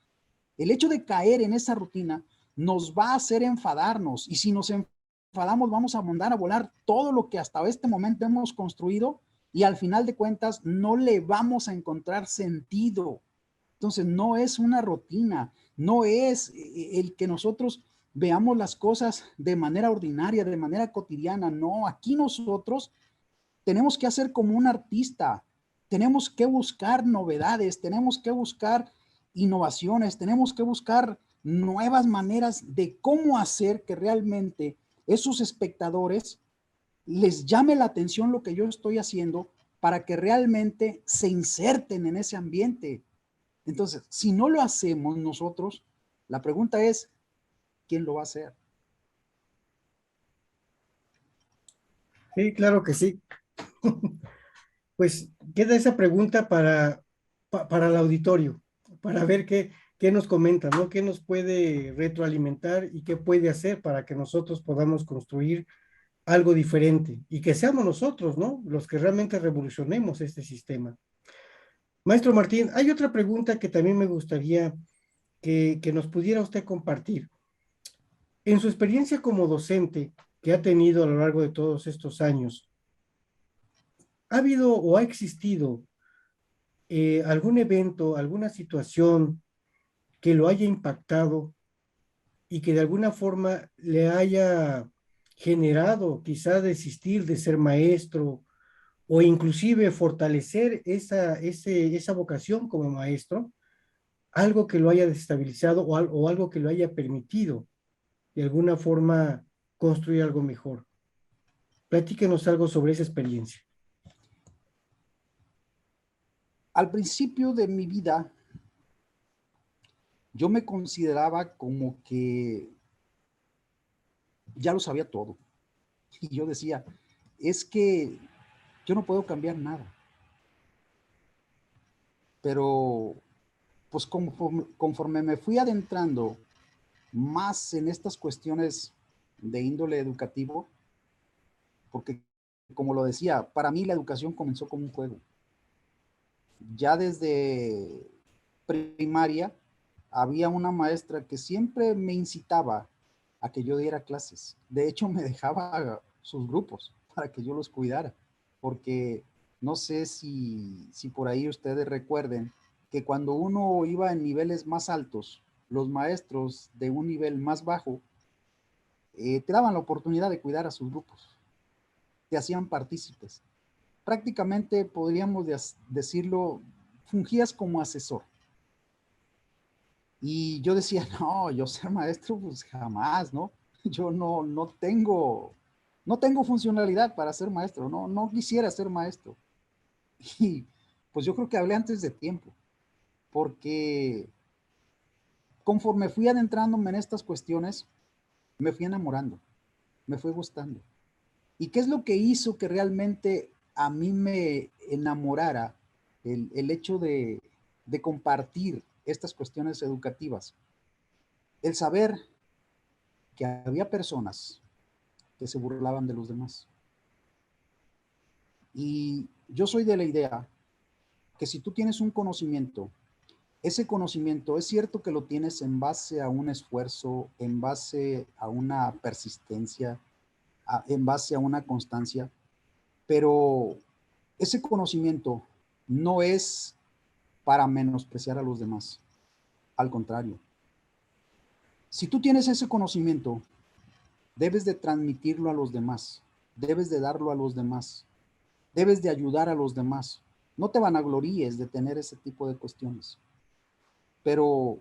el hecho de caer en esa rutina nos va a hacer enfadarnos. Y si nos enfadamos, vamos a mandar a volar todo lo que hasta este momento hemos construido y al final de cuentas no le vamos a encontrar sentido. Entonces, no es una rutina, no es el que nosotros veamos las cosas de manera ordinaria, de manera cotidiana. No, aquí nosotros tenemos que hacer como un artista, tenemos que buscar novedades, tenemos que buscar innovaciones, tenemos que buscar nuevas maneras de cómo hacer que realmente esos espectadores les llame la atención lo que yo estoy haciendo para que realmente se inserten en ese ambiente. Entonces, si no lo hacemos nosotros, la pregunta es, ¿quién lo va a hacer? Sí, claro que sí. Pues queda esa pregunta para el auditorio, para ver qué nos comenta, ¿no? ¿Qué nos puede retroalimentar y qué puede hacer para que nosotros podamos construir algo diferente y que seamos nosotros, ¿no? Los que realmente revolucionemos este sistema. Maestro Martín, hay otra pregunta que también me gustaría que nos pudiera usted compartir. En su experiencia como docente que ha tenido a lo largo de todos estos años, ¿ha habido o ha existido algún evento, alguna situación que lo haya impactado y que de alguna forma le haya generado quizá desistir de ser maestro o inclusive fortalecer esa vocación como maestro, algo que lo haya desestabilizado o algo que lo haya permitido de alguna forma construir algo mejor? Platíquenos algo sobre esa experiencia. Al principio de mi vida, yo me consideraba como que ya lo sabía todo. Y yo decía, es que yo no puedo cambiar nada. Pero pues conforme me fui adentrando más en estas cuestiones de índole educativo, porque como lo decía, para mí la educación comenzó como un juego. Ya desde primaria había una maestra que siempre me incitaba a que yo diera clases. De hecho, me dejaba sus grupos para que yo los cuidara, porque no sé si por ahí ustedes recuerden que cuando uno iba en niveles más altos, los maestros de un nivel más bajo te daban la oportunidad de cuidar a sus grupos, te hacían partícipes. Prácticamente podríamos decirlo, fungías como asesor. Y yo decía, no, yo ser maestro, pues jamás, ¿no? Yo no tengo funcionalidad para ser maestro, no quisiera ser maestro. Y pues yo creo que hablé antes de tiempo, porque conforme fui adentrándome en estas cuestiones, me fui enamorando, me fue gustando. ¿Y qué es lo que hizo que realmente a mí me enamorara el hecho de compartir estas cuestiones educativas? El saber que había personas que se burlaban de los demás. Y yo soy de la idea que si tú tienes un conocimiento, ese conocimiento es cierto que lo tienes en base a un esfuerzo, en base a una persistencia, en base a una constancia, pero ese conocimiento no es para menospreciar a los demás. Al contrario, si tú tienes ese conocimiento, debes de transmitirlo a los demás, debes de darlo a los demás, debes de ayudar a los demás. No te vanagloríes de tener ese tipo de cuestiones. Pero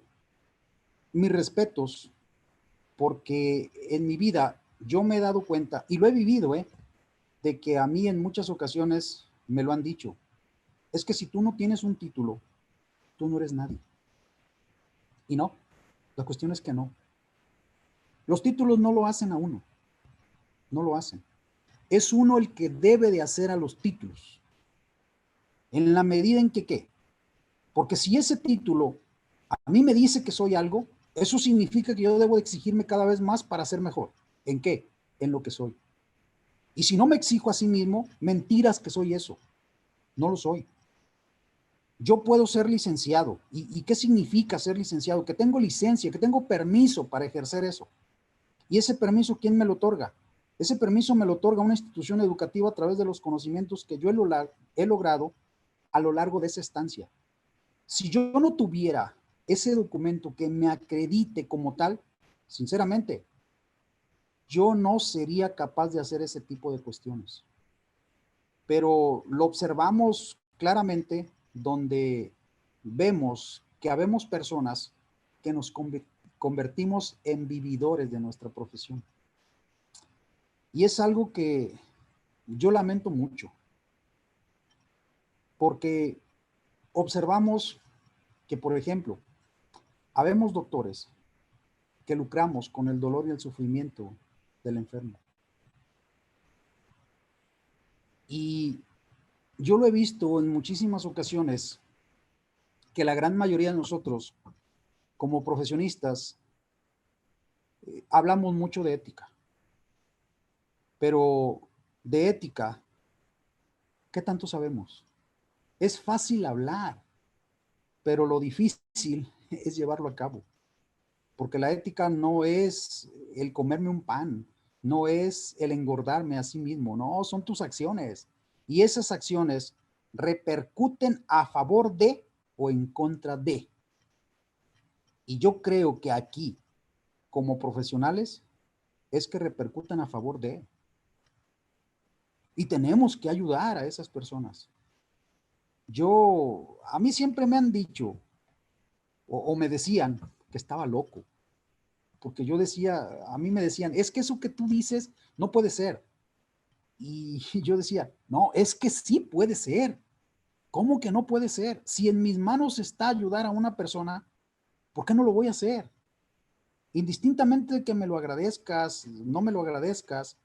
mis respetos, porque en mi vida yo me he dado cuenta, y lo he vivido, de que a mí en muchas ocasiones me lo han dicho. Es que si tú no tienes un título, tú no eres nadie. Y no, la cuestión es que no. Los títulos no lo hacen a uno, no lo hacen. Es uno el que debe de hacer a los títulos. En la medida en que, ¿qué? Porque si ese título a mí me dice que soy algo, eso significa que yo debo de exigirme cada vez más para ser mejor. ¿En qué? En lo que soy. Y si no me exijo a sí mismo, mentiras que soy eso. No lo soy. Yo puedo ser licenciado. ¿Y qué significa ser licenciado? Que tengo licencia, que tengo permiso para ejercer eso. ¿Y ese permiso quién me lo otorga? Ese permiso me lo otorga una institución educativa a través de los conocimientos que yo he logrado a lo largo de esa estancia. Si yo no tuviera ese documento que me acredite como tal, sinceramente, yo no sería capaz de hacer ese tipo de cuestiones. Pero lo observamos claramente donde vemos que habemos personas que nos convertimos en vividores de nuestra profesión. Y es algo que yo lamento mucho, porque observamos que, por ejemplo, habemos doctores que lucramos con el dolor y el sufrimiento del enfermo. Y yo lo he visto en muchísimas ocasiones que la gran mayoría de nosotros, como profesionistas, hablamos mucho de ética, pero de ética, ¿qué tanto sabemos? Es fácil hablar, pero lo difícil es llevarlo a cabo, porque la ética no es el comerme un pan, no es el engordarme a sí mismo, no, son tus acciones. Y esas acciones repercuten a favor de o en contra de. Y yo creo que aquí, como profesionales, es que repercutan a favor de. Y tenemos que ayudar a esas personas. A mí siempre me han dicho, o me decían que estaba loco, porque yo decía, a mí me decían, es que eso que tú dices no puede ser. Y yo decía, no, es que sí puede ser. ¿Cómo que no puede ser? Si en mis manos está ayudar a una persona, ¿por qué no lo voy a hacer? Indistintamente de que me lo agradezcas, no me lo agradezcas,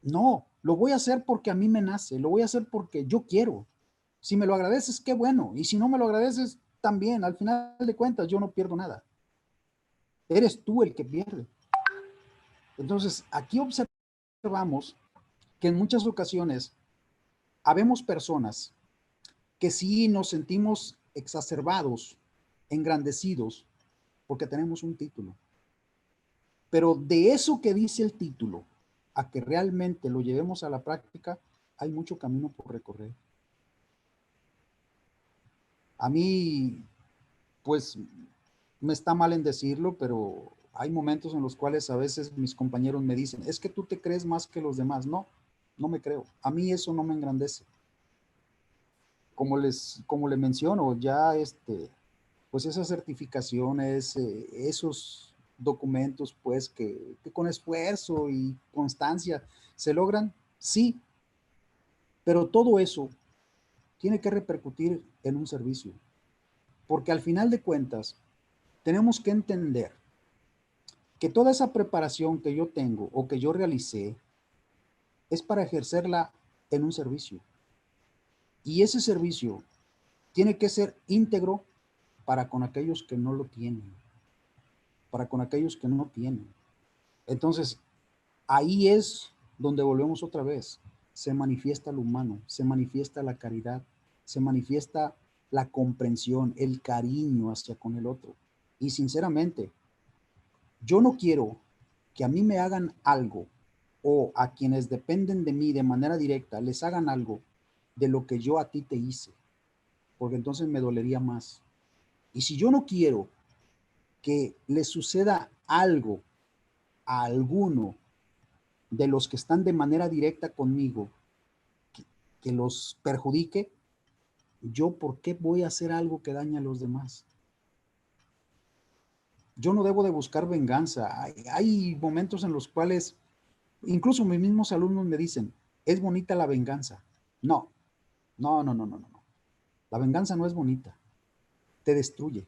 no, lo voy a hacer porque a mí me nace, lo voy a hacer porque yo quiero. Si me lo agradeces, qué bueno. Y si no me lo agradeces, también, al final de cuentas, yo no pierdo nada. Eres tú el que pierde. Entonces, aquí observamos que en muchas ocasiones habemos personas que sí nos sentimos exacerbados, engrandecidos, porque tenemos un título. Pero de eso que dice el título a que realmente lo llevemos a la práctica, hay mucho camino por recorrer. A mí, pues, me está mal en decirlo, pero hay momentos en los cuales a veces mis compañeros me dicen, es que tú te crees más que los demás. No, no me creo. A mí eso no me engrandece. Como le menciono, ya pues esas certificaciones, esos documentos, pues que con esfuerzo y constancia se logran, sí, pero todo eso tiene que repercutir en un servicio, porque al final de cuentas tenemos que entender que toda esa preparación que yo tengo o que yo realicé es para ejercerla en un servicio. Y ese servicio tiene que ser íntegro para con aquellos que no lo tienen, para con aquellos que no tienen. Entonces, ahí es donde volvemos otra vez. Se manifiesta lo humano, se manifiesta la caridad, se manifiesta la comprensión, el cariño hacia con el otro. Y sinceramente, yo no quiero que a mí me hagan algo o a quienes dependen de mí de manera directa les hagan algo de lo que yo a ti te hice, porque entonces me dolería más. Y si yo no quiero que le suceda algo a alguno de los que están de manera directa conmigo, que, que los perjudique, yo por qué voy a hacer algo que daña a los demás. Yo no debo de buscar venganza. Hay momentos en los cuales incluso mis mismos alumnos me dicen, es bonita la venganza. No, no, no, no, no, no. La venganza no es bonita. Te destruye.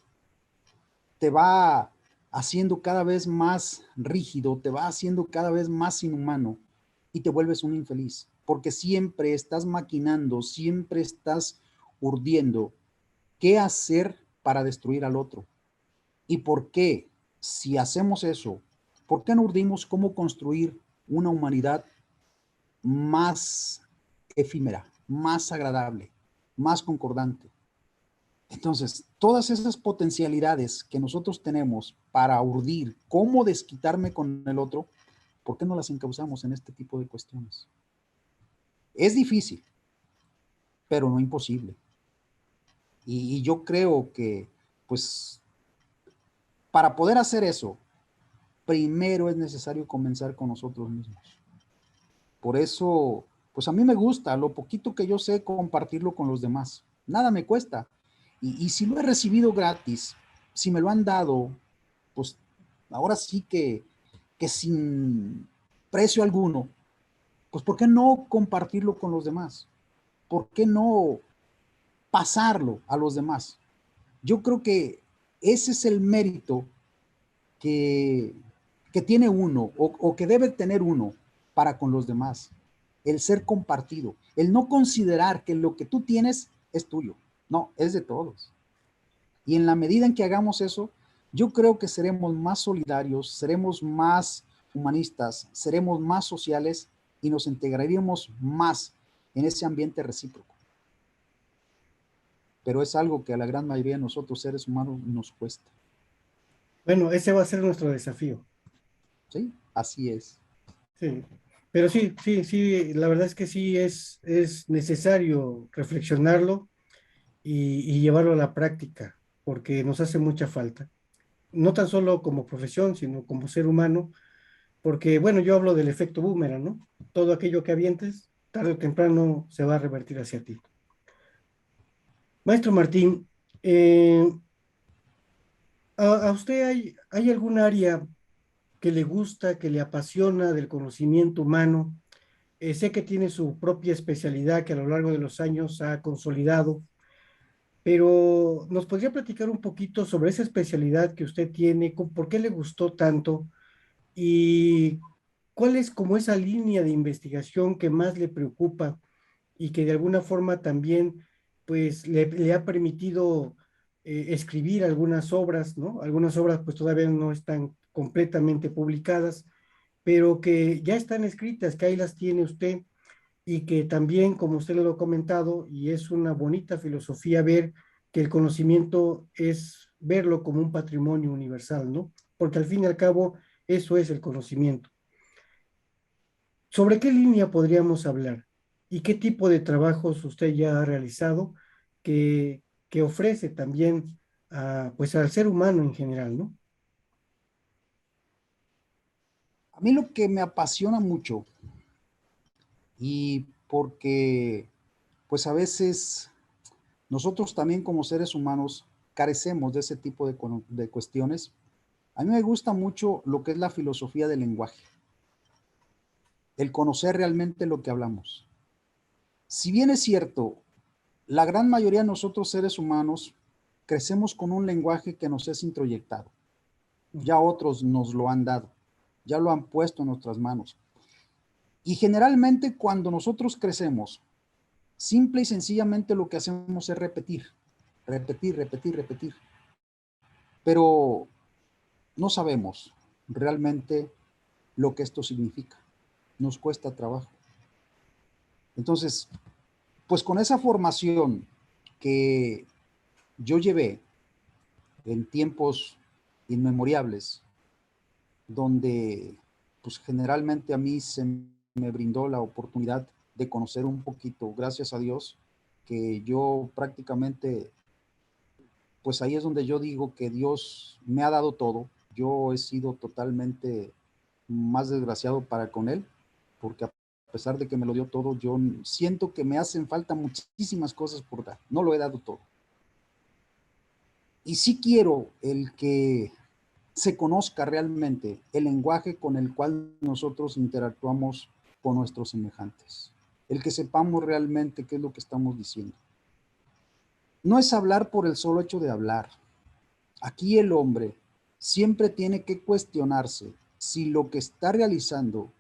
Te va haciendo cada vez más rígido, te va haciendo cada vez más inhumano y te vuelves un infeliz, porque siempre estás maquinando, siempre estás urdiendo qué hacer para destruir al otro. ¿Y por qué? Si hacemos eso, ¿por qué no urdimos cómo construir una humanidad más efímera, más agradable, más concordante? Entonces, todas esas potencialidades que nosotros tenemos para urdir cómo desquitarme con el otro, ¿por qué no las encauzamos en este tipo de cuestiones? Es difícil, pero no imposible. Y yo creo que, pues, para poder hacer eso, primero es necesario comenzar con nosotros mismos. Por eso, pues a mí me gusta lo poquito que yo sé compartirlo con los demás. Nada me cuesta. Y si lo he recibido gratis, si me lo han dado, pues ahora sí que sin precio alguno, pues ¿por qué no compartirlo con los demás? ¿Por qué no pasarlo a los demás? Yo creo que ese es el mérito que, que tiene uno o que debe tener uno para con los demás. El ser compartido, el no considerar que lo que tú tienes es tuyo. No, es de todos. Y en la medida en que hagamos eso, yo creo que seremos más solidarios, seremos más humanistas, seremos más sociales y nos integraríamos más en ese ambiente recíproco. Pero es algo que a la gran mayoría de nosotros seres humanos nos cuesta. Bueno, ese va a ser nuestro desafío. ¿Sí? Así es. Sí, pero sí, sí, sí, la verdad es que sí es necesario reflexionarlo y llevarlo a la práctica, porque nos hace mucha falta. No tan solo como profesión, sino como ser humano, porque bueno, yo hablo del efecto boomerang, ¿no? Todo aquello que avientes, tarde o temprano se va a revertir hacia ti. Maestro Martín, eh, ¿a usted hay algún área que le gusta, que le apasiona del conocimiento humano? Sé que tiene su propia especialidad que a lo largo de los años ha consolidado, pero ¿nos podría platicar un poquito sobre esa especialidad que usted tiene, por qué le gustó tanto y cuál es como esa línea de investigación que más le preocupa y que de alguna forma también pues le ha permitido escribir algunas obras, ¿no? Algunas obras pues todavía no están completamente publicadas, pero que ya están escritas, que ahí las tiene usted y que también, como usted lo ha comentado, y es una bonita filosofía ver que el conocimiento es verlo como un patrimonio universal, ¿no? Porque al fin y al cabo eso es el conocimiento. ¿Sobre qué línea podríamos hablar? ¿Y qué tipo de trabajos usted ya ha realizado que ofrece también pues al ser humano en general, ¿no? A mí lo que me apasiona mucho y porque pues a veces nosotros también como seres humanos carecemos de ese tipo de cuestiones. A mí me gusta mucho lo que es la filosofía del lenguaje, el conocer realmente lo que hablamos. Si bien es cierto, la gran mayoría de nosotros seres humanos crecemos con un lenguaje que nos es introyectado. Ya otros nos lo han dado, ya lo han puesto en nuestras manos. Y generalmente cuando nosotros crecemos, simple y sencillamente lo que hacemos es repetir, repetir, repetir, repetir. Pero no sabemos realmente lo que esto significa. Nos cuesta trabajo. Entonces, pues con esa formación que yo llevé en tiempos inmemorables, donde pues generalmente a mí se me brindó la oportunidad de conocer un poquito, gracias a Dios, que yo prácticamente, pues ahí es donde yo digo que Dios me ha dado todo. Yo he sido totalmente más desgraciado para con Él, porque a pesar de que me lo dio todo, yo siento que me hacen falta muchísimas cosas por dar. No lo he dado todo. Y sí quiero el que se conozca realmente el lenguaje con el cual nosotros interactuamos con nuestros semejantes. El que sepamos realmente qué es lo que estamos diciendo. No es hablar por el solo hecho de hablar. Aquí el hombre siempre tiene que cuestionarse si lo que está realizando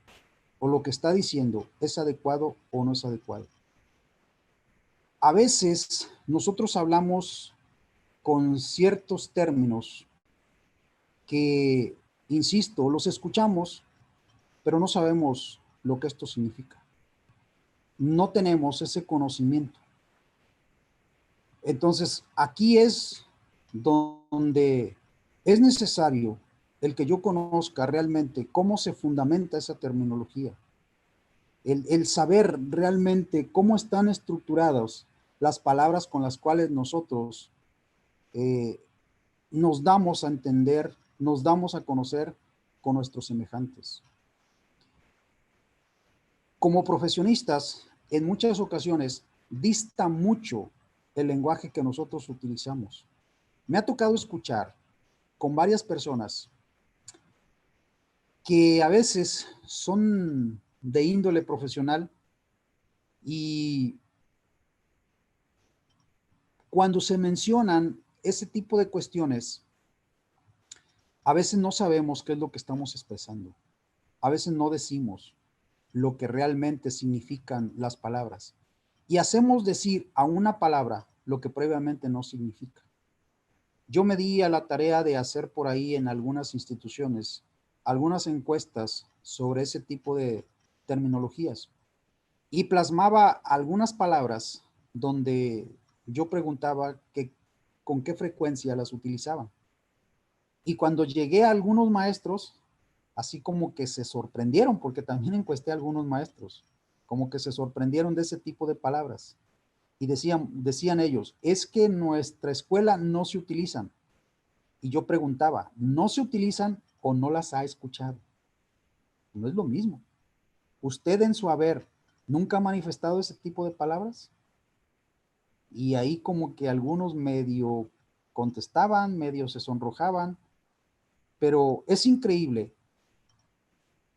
o lo que está diciendo es adecuado o no es adecuado. A veces nosotros hablamos con ciertos términos que, insisto, los escuchamos, pero no sabemos lo que esto significa. No tenemos ese conocimiento. Entonces, aquí es donde es necesario el que yo conozca realmente cómo se fundamenta esa terminología, el saber realmente cómo están estructuradas las palabras con las cuales nosotros eh, nos damos a entender, nos damos a conocer con nuestros semejantes. Como profesionistas, en muchas ocasiones dista mucho el lenguaje que nosotros utilizamos. Me ha tocado escuchar con varias personas que a veces son de índole profesional y cuando se mencionan ese tipo de cuestiones, a veces no sabemos qué es lo que estamos expresando. A veces no decimos lo que realmente significan las palabras. Y hacemos decir a una palabra lo que previamente no significa. Yo me di a la tarea de hacer por ahí en algunas instituciones algunas encuestas sobre ese tipo de terminologías y plasmaba algunas palabras donde yo preguntaba que, con qué frecuencia las utilizaban. Y cuando llegué a algunos maestros, así como que se sorprendieron, porque también encuesté a algunos maestros, como que se sorprendieron de ese tipo de palabras. Y decían ellos, es que en nuestra escuela no se utilizan. Y yo preguntaba, ¿no se utilizan o no las ha escuchado? No es lo mismo. ¿Usted en su haber nunca ha manifestado ese tipo de palabras? Y ahí como que algunos medio contestaban, medio se sonrojaban, pero es increíble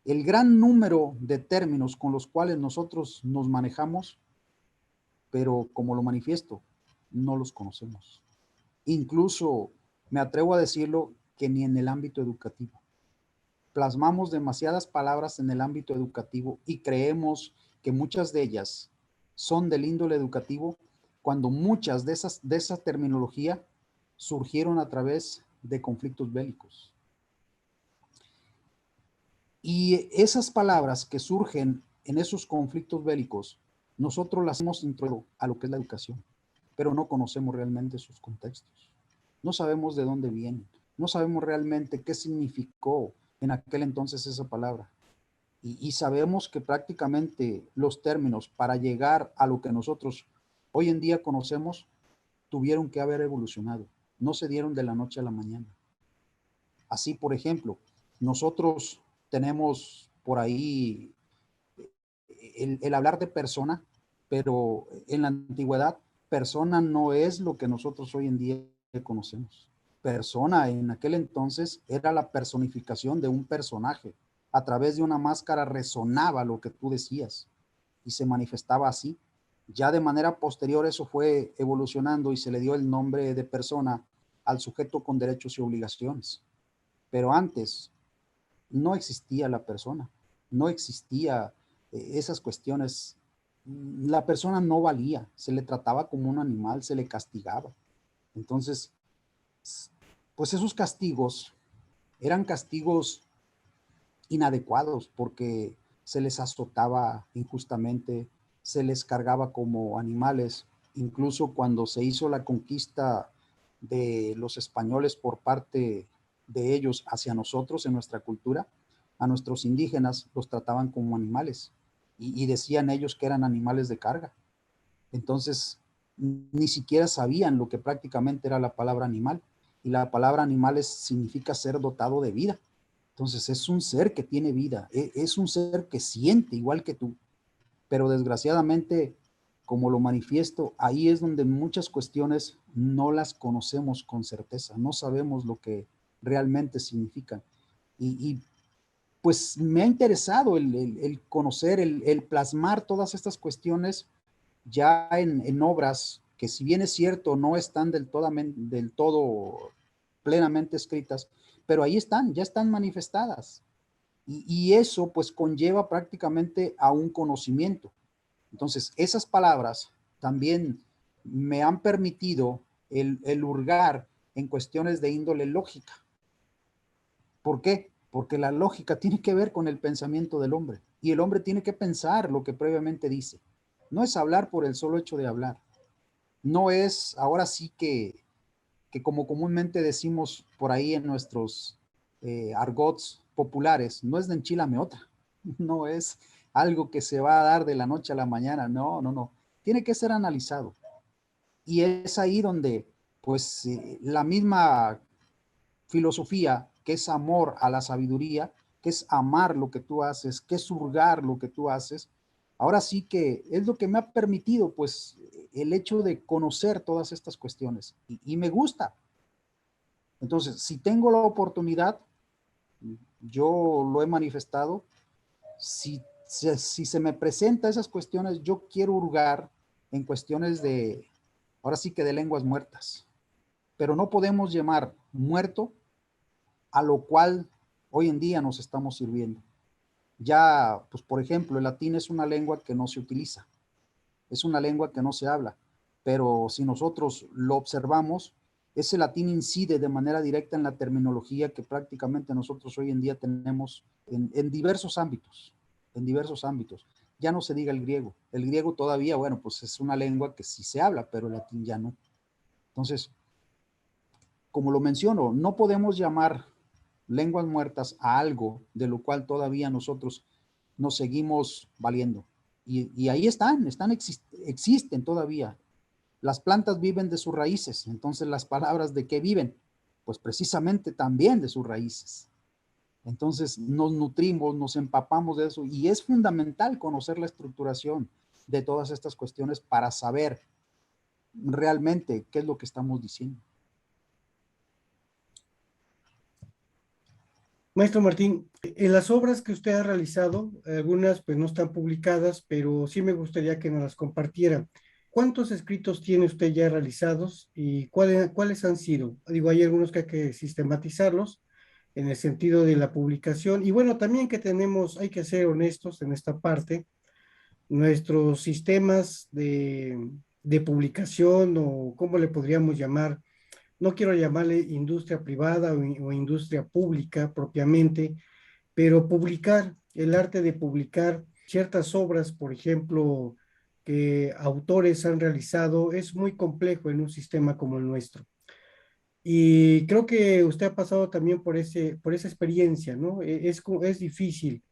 el gran número de términos con los cuales nosotros nos manejamos, pero como lo manifiesto, no los conocemos. Incluso me atrevo a decirlo que ni en el ámbito educativo. Plasmamos demasiadas palabras en el ámbito educativo y creemos que muchas de ellas son del índole educativo, cuando muchas de esa terminología surgieron a través de conflictos bélicos. Y esas palabras que surgen en esos conflictos bélicos, nosotros las hemos introducido a lo que es la educación, pero no conocemos realmente sus contextos. No sabemos de dónde vienen, no sabemos realmente qué significó en aquel entonces esa palabra. Y sabemos que prácticamente los términos para llegar a lo que nosotros hoy en día conocemos tuvieron que haber evolucionado, no se dieron de la noche a la mañana. Así, por ejemplo, nosotros tenemos por ahí el hablar de persona, pero en la antigüedad, persona no es lo que nosotros hoy en día conocemos. Persona en aquel entonces era la personificación de un personaje. A través de una máscara resonaba lo que tú decías y se manifestaba así. Ya de manera posterior eso fue evolucionando y se le dio el nombre de persona al sujeto con derechos y obligaciones. Pero antes no existía la persona, no existía esas cuestiones. La persona no valía, se le trataba como un animal, se le castigaba. Entonces, pues esos castigos eran castigos inadecuados porque se les azotaba injustamente, se les cargaba como animales. Incluso cuando se hizo la conquista de los españoles por parte de ellos hacia nosotros en nuestra cultura, a nuestros indígenas los trataban como animales y decían ellos que eran animales de carga. Entonces, ni siquiera sabían lo que prácticamente era la palabra animal. Y la palabra animales significa ser dotado de vida. Entonces, es un ser que tiene vida, es un ser que siente igual que tú. Pero desgraciadamente, como lo manifiesto, ahí es donde muchas cuestiones no las conocemos con certeza, no sabemos lo que realmente significan. Y pues me ha interesado el conocer, el plasmar todas estas cuestiones ya en obras que, si bien es cierto, no están del todo plenamente escritas, pero ahí están, ya están manifestadas. Y eso pues conlleva prácticamente a un conocimiento. Entonces, esas palabras también me han permitido el hurgar en cuestiones de índole lógica. ¿Por qué? Porque la lógica tiene que ver con el pensamiento del hombre y el hombre tiene que pensar lo que previamente dice. No es hablar por el solo hecho de hablar. No es, ahora sí que como comúnmente decimos por ahí en nuestros argots populares, no es de enchilame otra. No es algo que se va a dar de la noche a la mañana. No, no, no. Tiene que ser analizado. Y es ahí donde, pues, la misma filosofía, que es amor a la sabiduría, que es amar lo que tú haces, que es hurgar lo que tú haces. Ahora sí que es lo que me ha permitido, pues, el hecho de conocer todas estas cuestiones y me gusta. Entonces, si tengo la oportunidad, yo lo he manifestado, si se me presenta esas cuestiones, yo quiero hurgar en cuestiones de, ahora sí que de lenguas muertas, pero no podemos llamar muerto a lo cual hoy en día nos estamos sirviendo. Ya, pues por ejemplo, el latín es una lengua que no se utiliza, es una lengua que no se habla, pero si nosotros lo observamos, ese latín incide de manera directa en la terminología que prácticamente nosotros hoy en día tenemos en diversos ámbitos, en diversos ámbitos. Ya no se diga el griego todavía, bueno, pues es una lengua que sí se habla, pero el latín ya no. Entonces, como lo menciono, no podemos llamar lenguas muertas a algo de lo cual todavía nosotros nos seguimos valiendo. Y ahí existen todavía. Las plantas viven de sus raíces, entonces las palabras de qué viven, pues precisamente también de sus raíces. Entonces nos nutrimos, nos empapamos de eso y es fundamental conocer la estructuración de todas estas cuestiones para saber realmente qué es lo que estamos diciendo. Maestro Martín, en las obras que usted ha realizado, algunas pues no están publicadas, pero sí me gustaría que nos las compartiera. ¿Cuántos escritos tiene usted ya realizados y cuáles han sido? Digo, hay algunos que hay que sistematizarlos en el sentido de la publicación. Y bueno, también que tenemos, hay que ser honestos en esta parte, nuestros sistemas de publicación o cómo le podríamos llamar, no quiero llamarle industria privada o industria pública propiamente, pero publicar, el arte de publicar ciertas obras, por ejemplo, que autores han realizado, es muy complejo en un sistema como el nuestro. Y creo que usted ha pasado también por esa experiencia, ¿no? Es difícil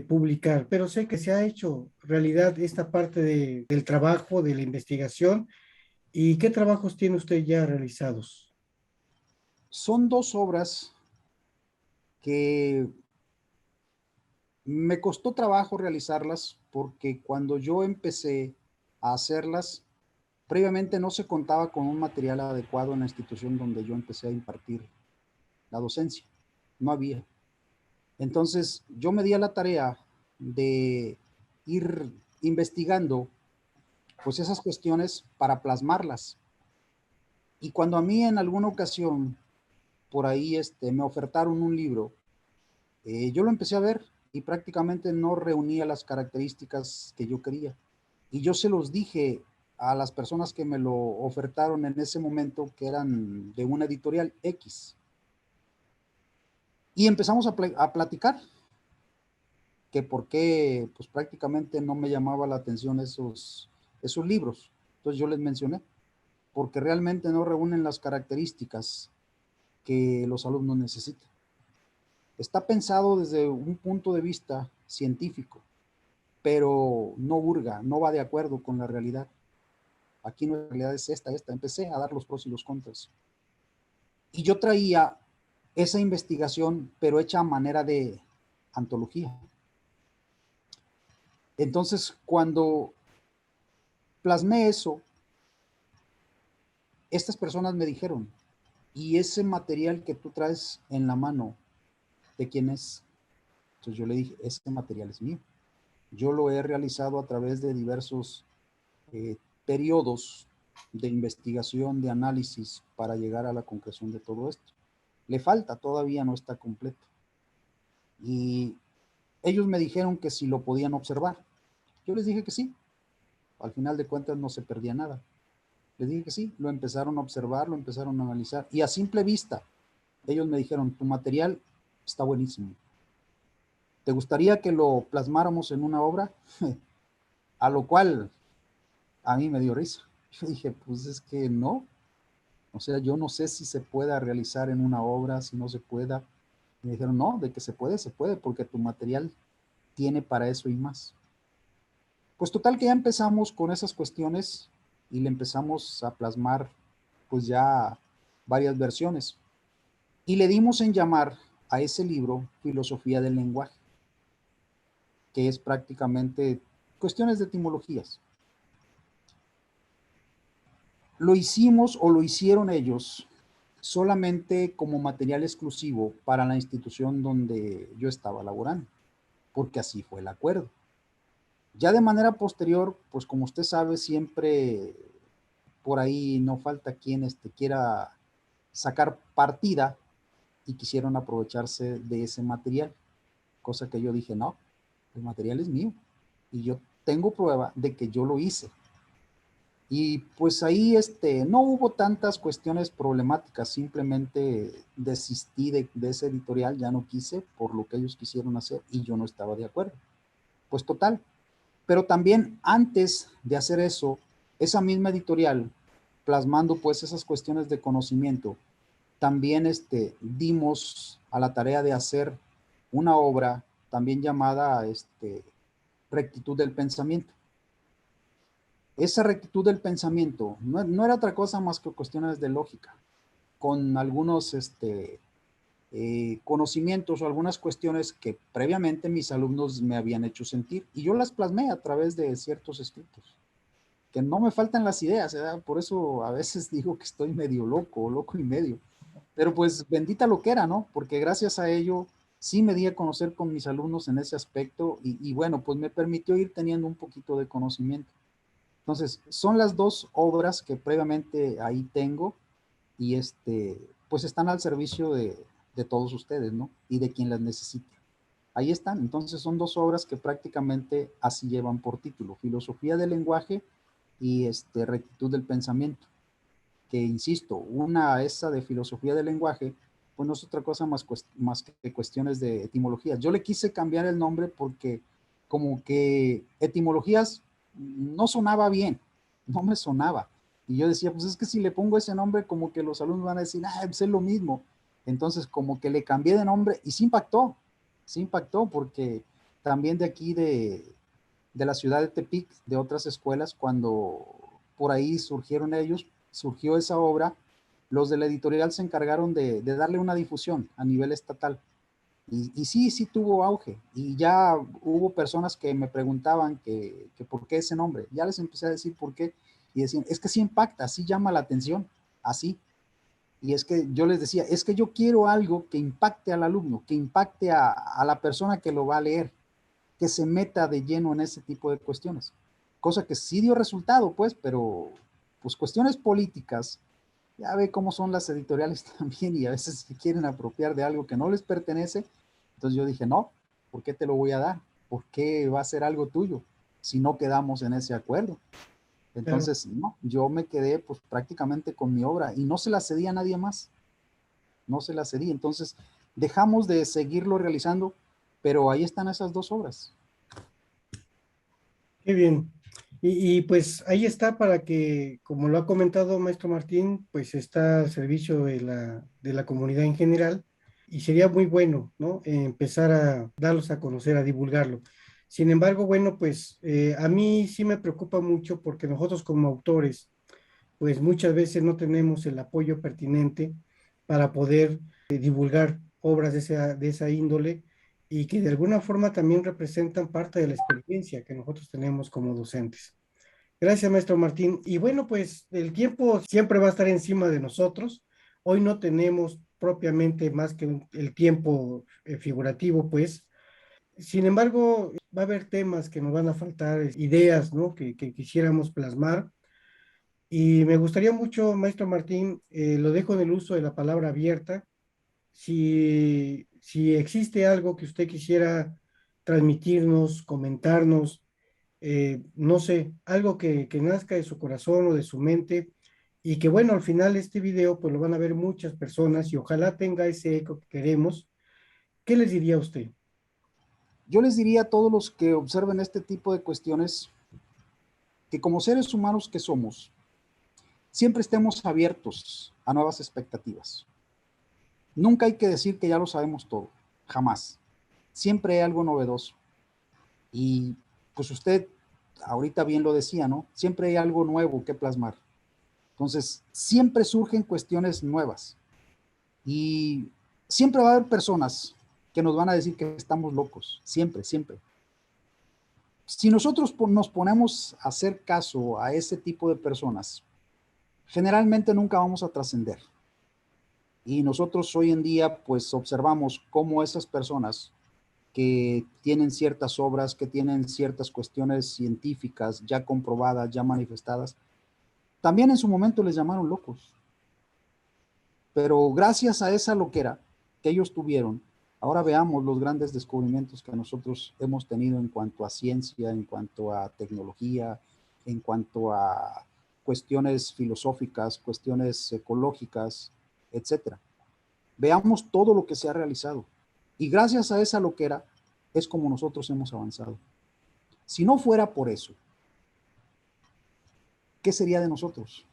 publicar, pero sé que se ha hecho realidad esta parte del trabajo, de la investigación. ¿Y qué trabajos tiene usted ya realizados? Son dos obras que me costó trabajo realizarlas porque cuando yo empecé a hacerlas, previamente no se contaba con un material adecuado en la institución donde yo empecé a impartir la docencia. No había. Entonces yo me di a la tarea de ir investigando pues esas cuestiones para plasmarlas. Y cuando a mí en alguna ocasión por ahí me ofertaron un libro, yo lo empecé a ver y prácticamente no reunía las características que yo quería. Y yo se los dije a las personas que me lo ofertaron en ese momento, que eran de una editorial X. Y empezamos a platicar, que por qué pues prácticamente no me llamaba la atención esos libros. Entonces yo les mencioné, porque realmente no reúnen las características que los alumnos necesitan. Está pensado desde un punto de vista científico, pero no hurga, no va de acuerdo con la realidad. Aquí no, la realidad es esta. Empecé a dar los pros y los contras. Y yo traía esa investigación, pero hecha a manera de antología. Entonces, cuando plasmé eso, estas personas me dijeron, ¿y ese material que tú traes en la mano, de quién es? Entonces yo le dije, ese material es mío. Yo lo he realizado a través de diversos periodos de investigación, de análisis para llegar a la concreción de todo esto. Le falta, todavía no está completo. Y ellos me dijeron que si lo podían observar. Yo les dije que sí. Al final de cuentas no se perdía nada. Les dije que sí. Lo empezaron a observar, lo empezaron a analizar. Y a simple vista, ellos me dijeron, tu material está buenísimo. ¿Te gustaría que lo plasmáramos en una obra? A lo cual a mí me dio risa. Yo dije, pues es que no. O sea, yo no sé si se pueda realizar en una obra, si no se pueda. Me dijeron, no, de que se puede, porque tu material tiene para eso y más. Pues total que ya empezamos con esas cuestiones y le empezamos a plasmar pues ya varias versiones. Y le dimos en llamar a ese libro Filosofía del Lenguaje, que es prácticamente cuestiones de etimologías. Lo hicimos o lo hicieron ellos solamente como material exclusivo para la institución donde yo estaba laborando, porque así fue el acuerdo. Ya de manera posterior, pues como usted sabe, siempre por ahí no falta quien quiera sacar partida y quisieron aprovecharse de ese material, cosa que yo dije, no, el material es mío y yo tengo prueba de que yo lo hice. Y pues ahí no hubo tantas cuestiones problemáticas, simplemente desistí de ese editorial, ya no quise por lo que ellos quisieron hacer y yo no estaba de acuerdo. Pues total, pero también antes de hacer eso, esa misma editorial, plasmando pues esas cuestiones de conocimiento, también dimos a la tarea de hacer una obra también llamada Rectitud del Pensamiento. Esa rectitud del pensamiento no era otra cosa más que cuestiones de lógica, con algunos conocimientos o algunas cuestiones que previamente mis alumnos me habían hecho sentir y yo las plasmé a través de ciertos escritos. Que no me faltan las ideas, ¿verdad? Por eso a veces digo que estoy medio loco, loco y medio. Pero pues bendita lo que era, ¿no? Porque gracias a ello sí me di a conocer con mis alumnos en ese aspecto y bueno, pues me permitió ir teniendo un poquito de conocimiento. Entonces, son las dos obras que previamente ahí tengo y pues están al servicio de todos ustedes, ¿no? Y de quien las necesite. Ahí están. Entonces, son dos obras que prácticamente así llevan por título: Filosofía del Lenguaje y Rectitud del Pensamiento. que insisto, una esa de filosofía del lenguaje, pues no es otra cosa más que cuestiones de etimología. Yo le quise cambiar el nombre porque como que etimologías no sonaba bien, no me sonaba. Y yo decía, pues es que si le pongo ese nombre, como que los alumnos van a decir, ah, pues es lo mismo. Entonces, como que le cambié de nombre y sí impactó porque también de aquí de la ciudad de Tepic, de otras escuelas, cuando por ahí surgieron ellos, surgió esa obra, los de la editorial se encargaron de darle una difusión a nivel estatal. Y sí, sí tuvo auge. Y ya hubo personas que me preguntaban que por qué ese nombre. Ya les empecé a decir por qué. Y decían, es que sí impacta, sí llama la atención, así. Y es que yo les decía, es que yo quiero algo que impacte al alumno, que impacte a la persona que lo va a leer, que se meta de lleno en ese tipo de cuestiones. Cosa que sí dio resultado, pues, pero pues cuestiones políticas, ya ve cómo son las editoriales también y a veces se quieren apropiar de algo que no les pertenece. Entonces yo dije, no, ¿por qué te lo voy a dar? ¿Por qué va a ser algo tuyo si no quedamos en ese acuerdo? Claro. Entonces, no, yo me quedé pues prácticamente con mi obra y no se la cedí a nadie más, no se la cedí. Entonces, dejamos de seguirlo realizando, pero ahí están esas dos obras. Qué bien. Pues ahí está para que, como lo ha comentado maestro Martín, pues está al servicio de la comunidad en general y sería muy bueno, ¿no? Empezar a darlos a conocer, a divulgarlo. Sin embargo, bueno, pues a mí sí me preocupa mucho porque nosotros como autores, pues muchas veces no tenemos el apoyo pertinente para poder divulgar obras de esa índole y que de alguna forma también representan parte de la experiencia que nosotros tenemos como docentes. Gracias, maestro Martín. Y bueno, pues el tiempo siempre va a estar encima de nosotros. Hoy no tenemos propiamente más que el tiempo figurativo, pues. Sin embargo, va a haber temas que nos van a faltar, ideas, ¿no? Que quisiéramos plasmar. Y me gustaría mucho, maestro Martín, lo dejo en el uso de la palabra abierta. Si existe algo que usted quisiera transmitirnos, comentarnos, no sé, algo que nazca de su corazón o de su mente y que bueno, al final de este video pues lo van a ver muchas personas y ojalá tenga ese eco que queremos. ¿Qué les diría a usted? Yo les diría a todos los que observen este tipo de cuestiones que como seres humanos que somos, siempre estemos abiertos a nuevas expectativas. Nunca hay que decir que ya lo sabemos todo, jamás. Siempre hay algo novedoso. Y pues usted ahorita bien lo decía, ¿no? Siempre hay algo nuevo que plasmar. Entonces, siempre surgen cuestiones nuevas. Y siempre va a haber personas que nos van a decir que estamos locos. Siempre, siempre. Si nosotros nos ponemos a hacer caso a ese tipo de personas, generalmente nunca vamos a trascender. Y nosotros hoy en día pues observamos cómo esas personas que tienen ciertas obras, que tienen ciertas cuestiones científicas ya comprobadas, ya manifestadas, también en su momento les llamaron locos. Pero gracias a esa loquera que ellos tuvieron, ahora veamos los grandes descubrimientos que nosotros hemos tenido en cuanto a ciencia, en cuanto a tecnología, en cuanto a cuestiones filosóficas, cuestiones ecológicas, etcétera. Veamos todo lo que se ha realizado. Y gracias a esa loquera es como nosotros hemos avanzado. Si no fuera por eso, ¿qué sería de nosotros?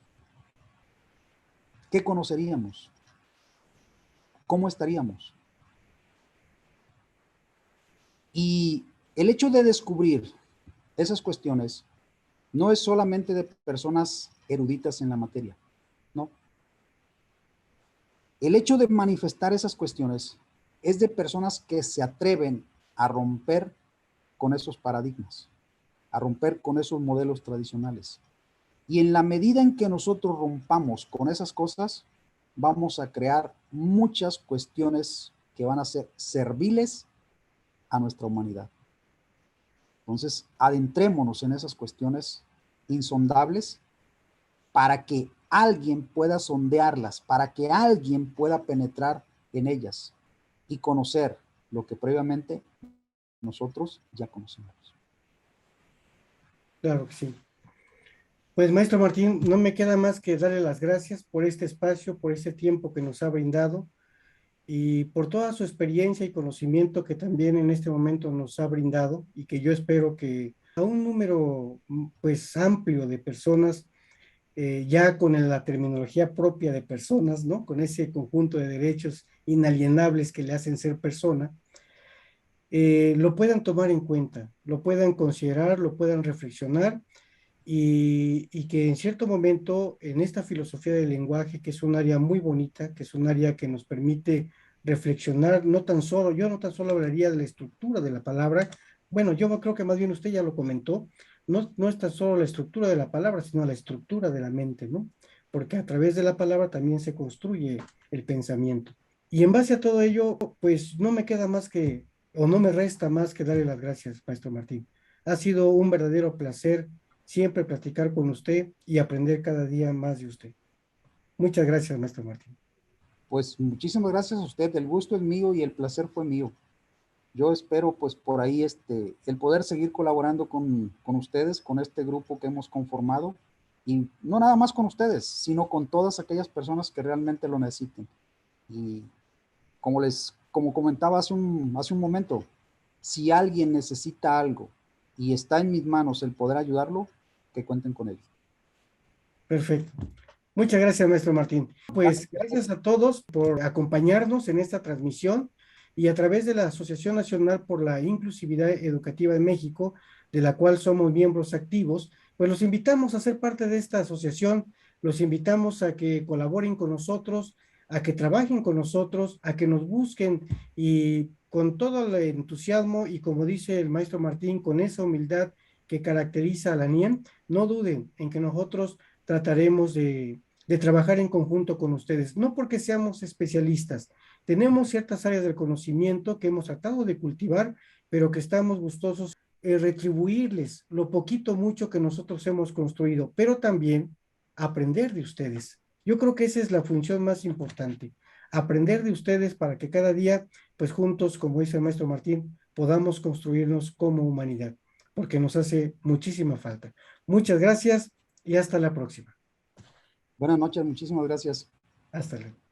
¿Qué conoceríamos? ¿Cómo estaríamos? Y el hecho de descubrir esas cuestiones no es solamente de personas eruditas en la materia, no. El hecho de manifestar esas cuestiones es de personas que se atreven a romper con esos paradigmas, a romper con esos modelos tradicionales. Y en la medida en que nosotros rompamos con esas cosas, vamos a crear muchas cuestiones que van a ser serviles a nuestra humanidad. Entonces, adentrémonos en esas cuestiones insondables para que alguien pueda sondearlas, para que alguien pueda penetrar en ellas y conocer lo que previamente nosotros ya conocemos. Claro que sí. Pues maestro Martín, no me queda más que darle las gracias por este espacio, por este tiempo que nos ha brindado y por toda su experiencia y conocimiento que también en este momento nos ha brindado y que yo espero que a un número pues amplio de personas, ya con la terminología propia de personas, ¿no? Con ese conjunto de derechos inalienables que le hacen ser persona, lo puedan tomar en cuenta, lo puedan considerar, lo puedan reflexionar y que en cierto momento en esta filosofía del lenguaje, que es un área muy bonita, que es un área que nos permite reflexionar, no tan solo, yo no tan solo hablaría de la estructura de la palabra, bueno, yo creo que más bien usted ya lo comentó, no es tan solo la estructura de la palabra, sino la estructura de la mente, ¿no? Porque a través de la palabra también se construye el pensamiento. Y en base a todo ello, pues no me queda más que, o no me resta más que darle las gracias, maestro Martín. Ha sido un verdadero placer siempre platicar con usted y aprender cada día más de usted. Muchas gracias, maestro Martín. Pues muchísimas gracias a usted, el gusto es mío y el placer fue mío. Yo espero pues por ahí el poder seguir colaborando con ustedes, con este grupo que hemos conformado y no nada más con ustedes, sino con todas aquellas personas que realmente lo necesiten. Y como comentaba hace un momento, si alguien necesita algo y está en mis manos el poder ayudarlo, que cuenten con él. Perfecto. Muchas gracias, maestro Martín. Pues gracias a todos por acompañarnos en esta transmisión y a través de la Asociación Nacional por la Inclusividad Educativa de México, de la cual somos miembros activos, pues los invitamos a ser parte de esta asociación, los invitamos a que colaboren con nosotros, a que trabajen con nosotros, a que nos busquen y con todo el entusiasmo y como dice el maestro Martín, con esa humildad que caracteriza a la NIEM, no duden en que nosotros trataremos de trabajar en conjunto con ustedes, no porque seamos especialistas, tenemos ciertas áreas del conocimiento que hemos tratado de cultivar, pero que estamos gustosos de retribuirles lo poquito, mucho que nosotros hemos construido, pero también aprender de ustedes. Yo creo que esa es la función más importante, aprender de ustedes para que cada día, pues juntos, como dice el maestro Martín, podamos construirnos como humanidad, porque nos hace muchísima falta. Muchas gracias y hasta la próxima. Buenas noches, muchísimas gracias. Hasta luego.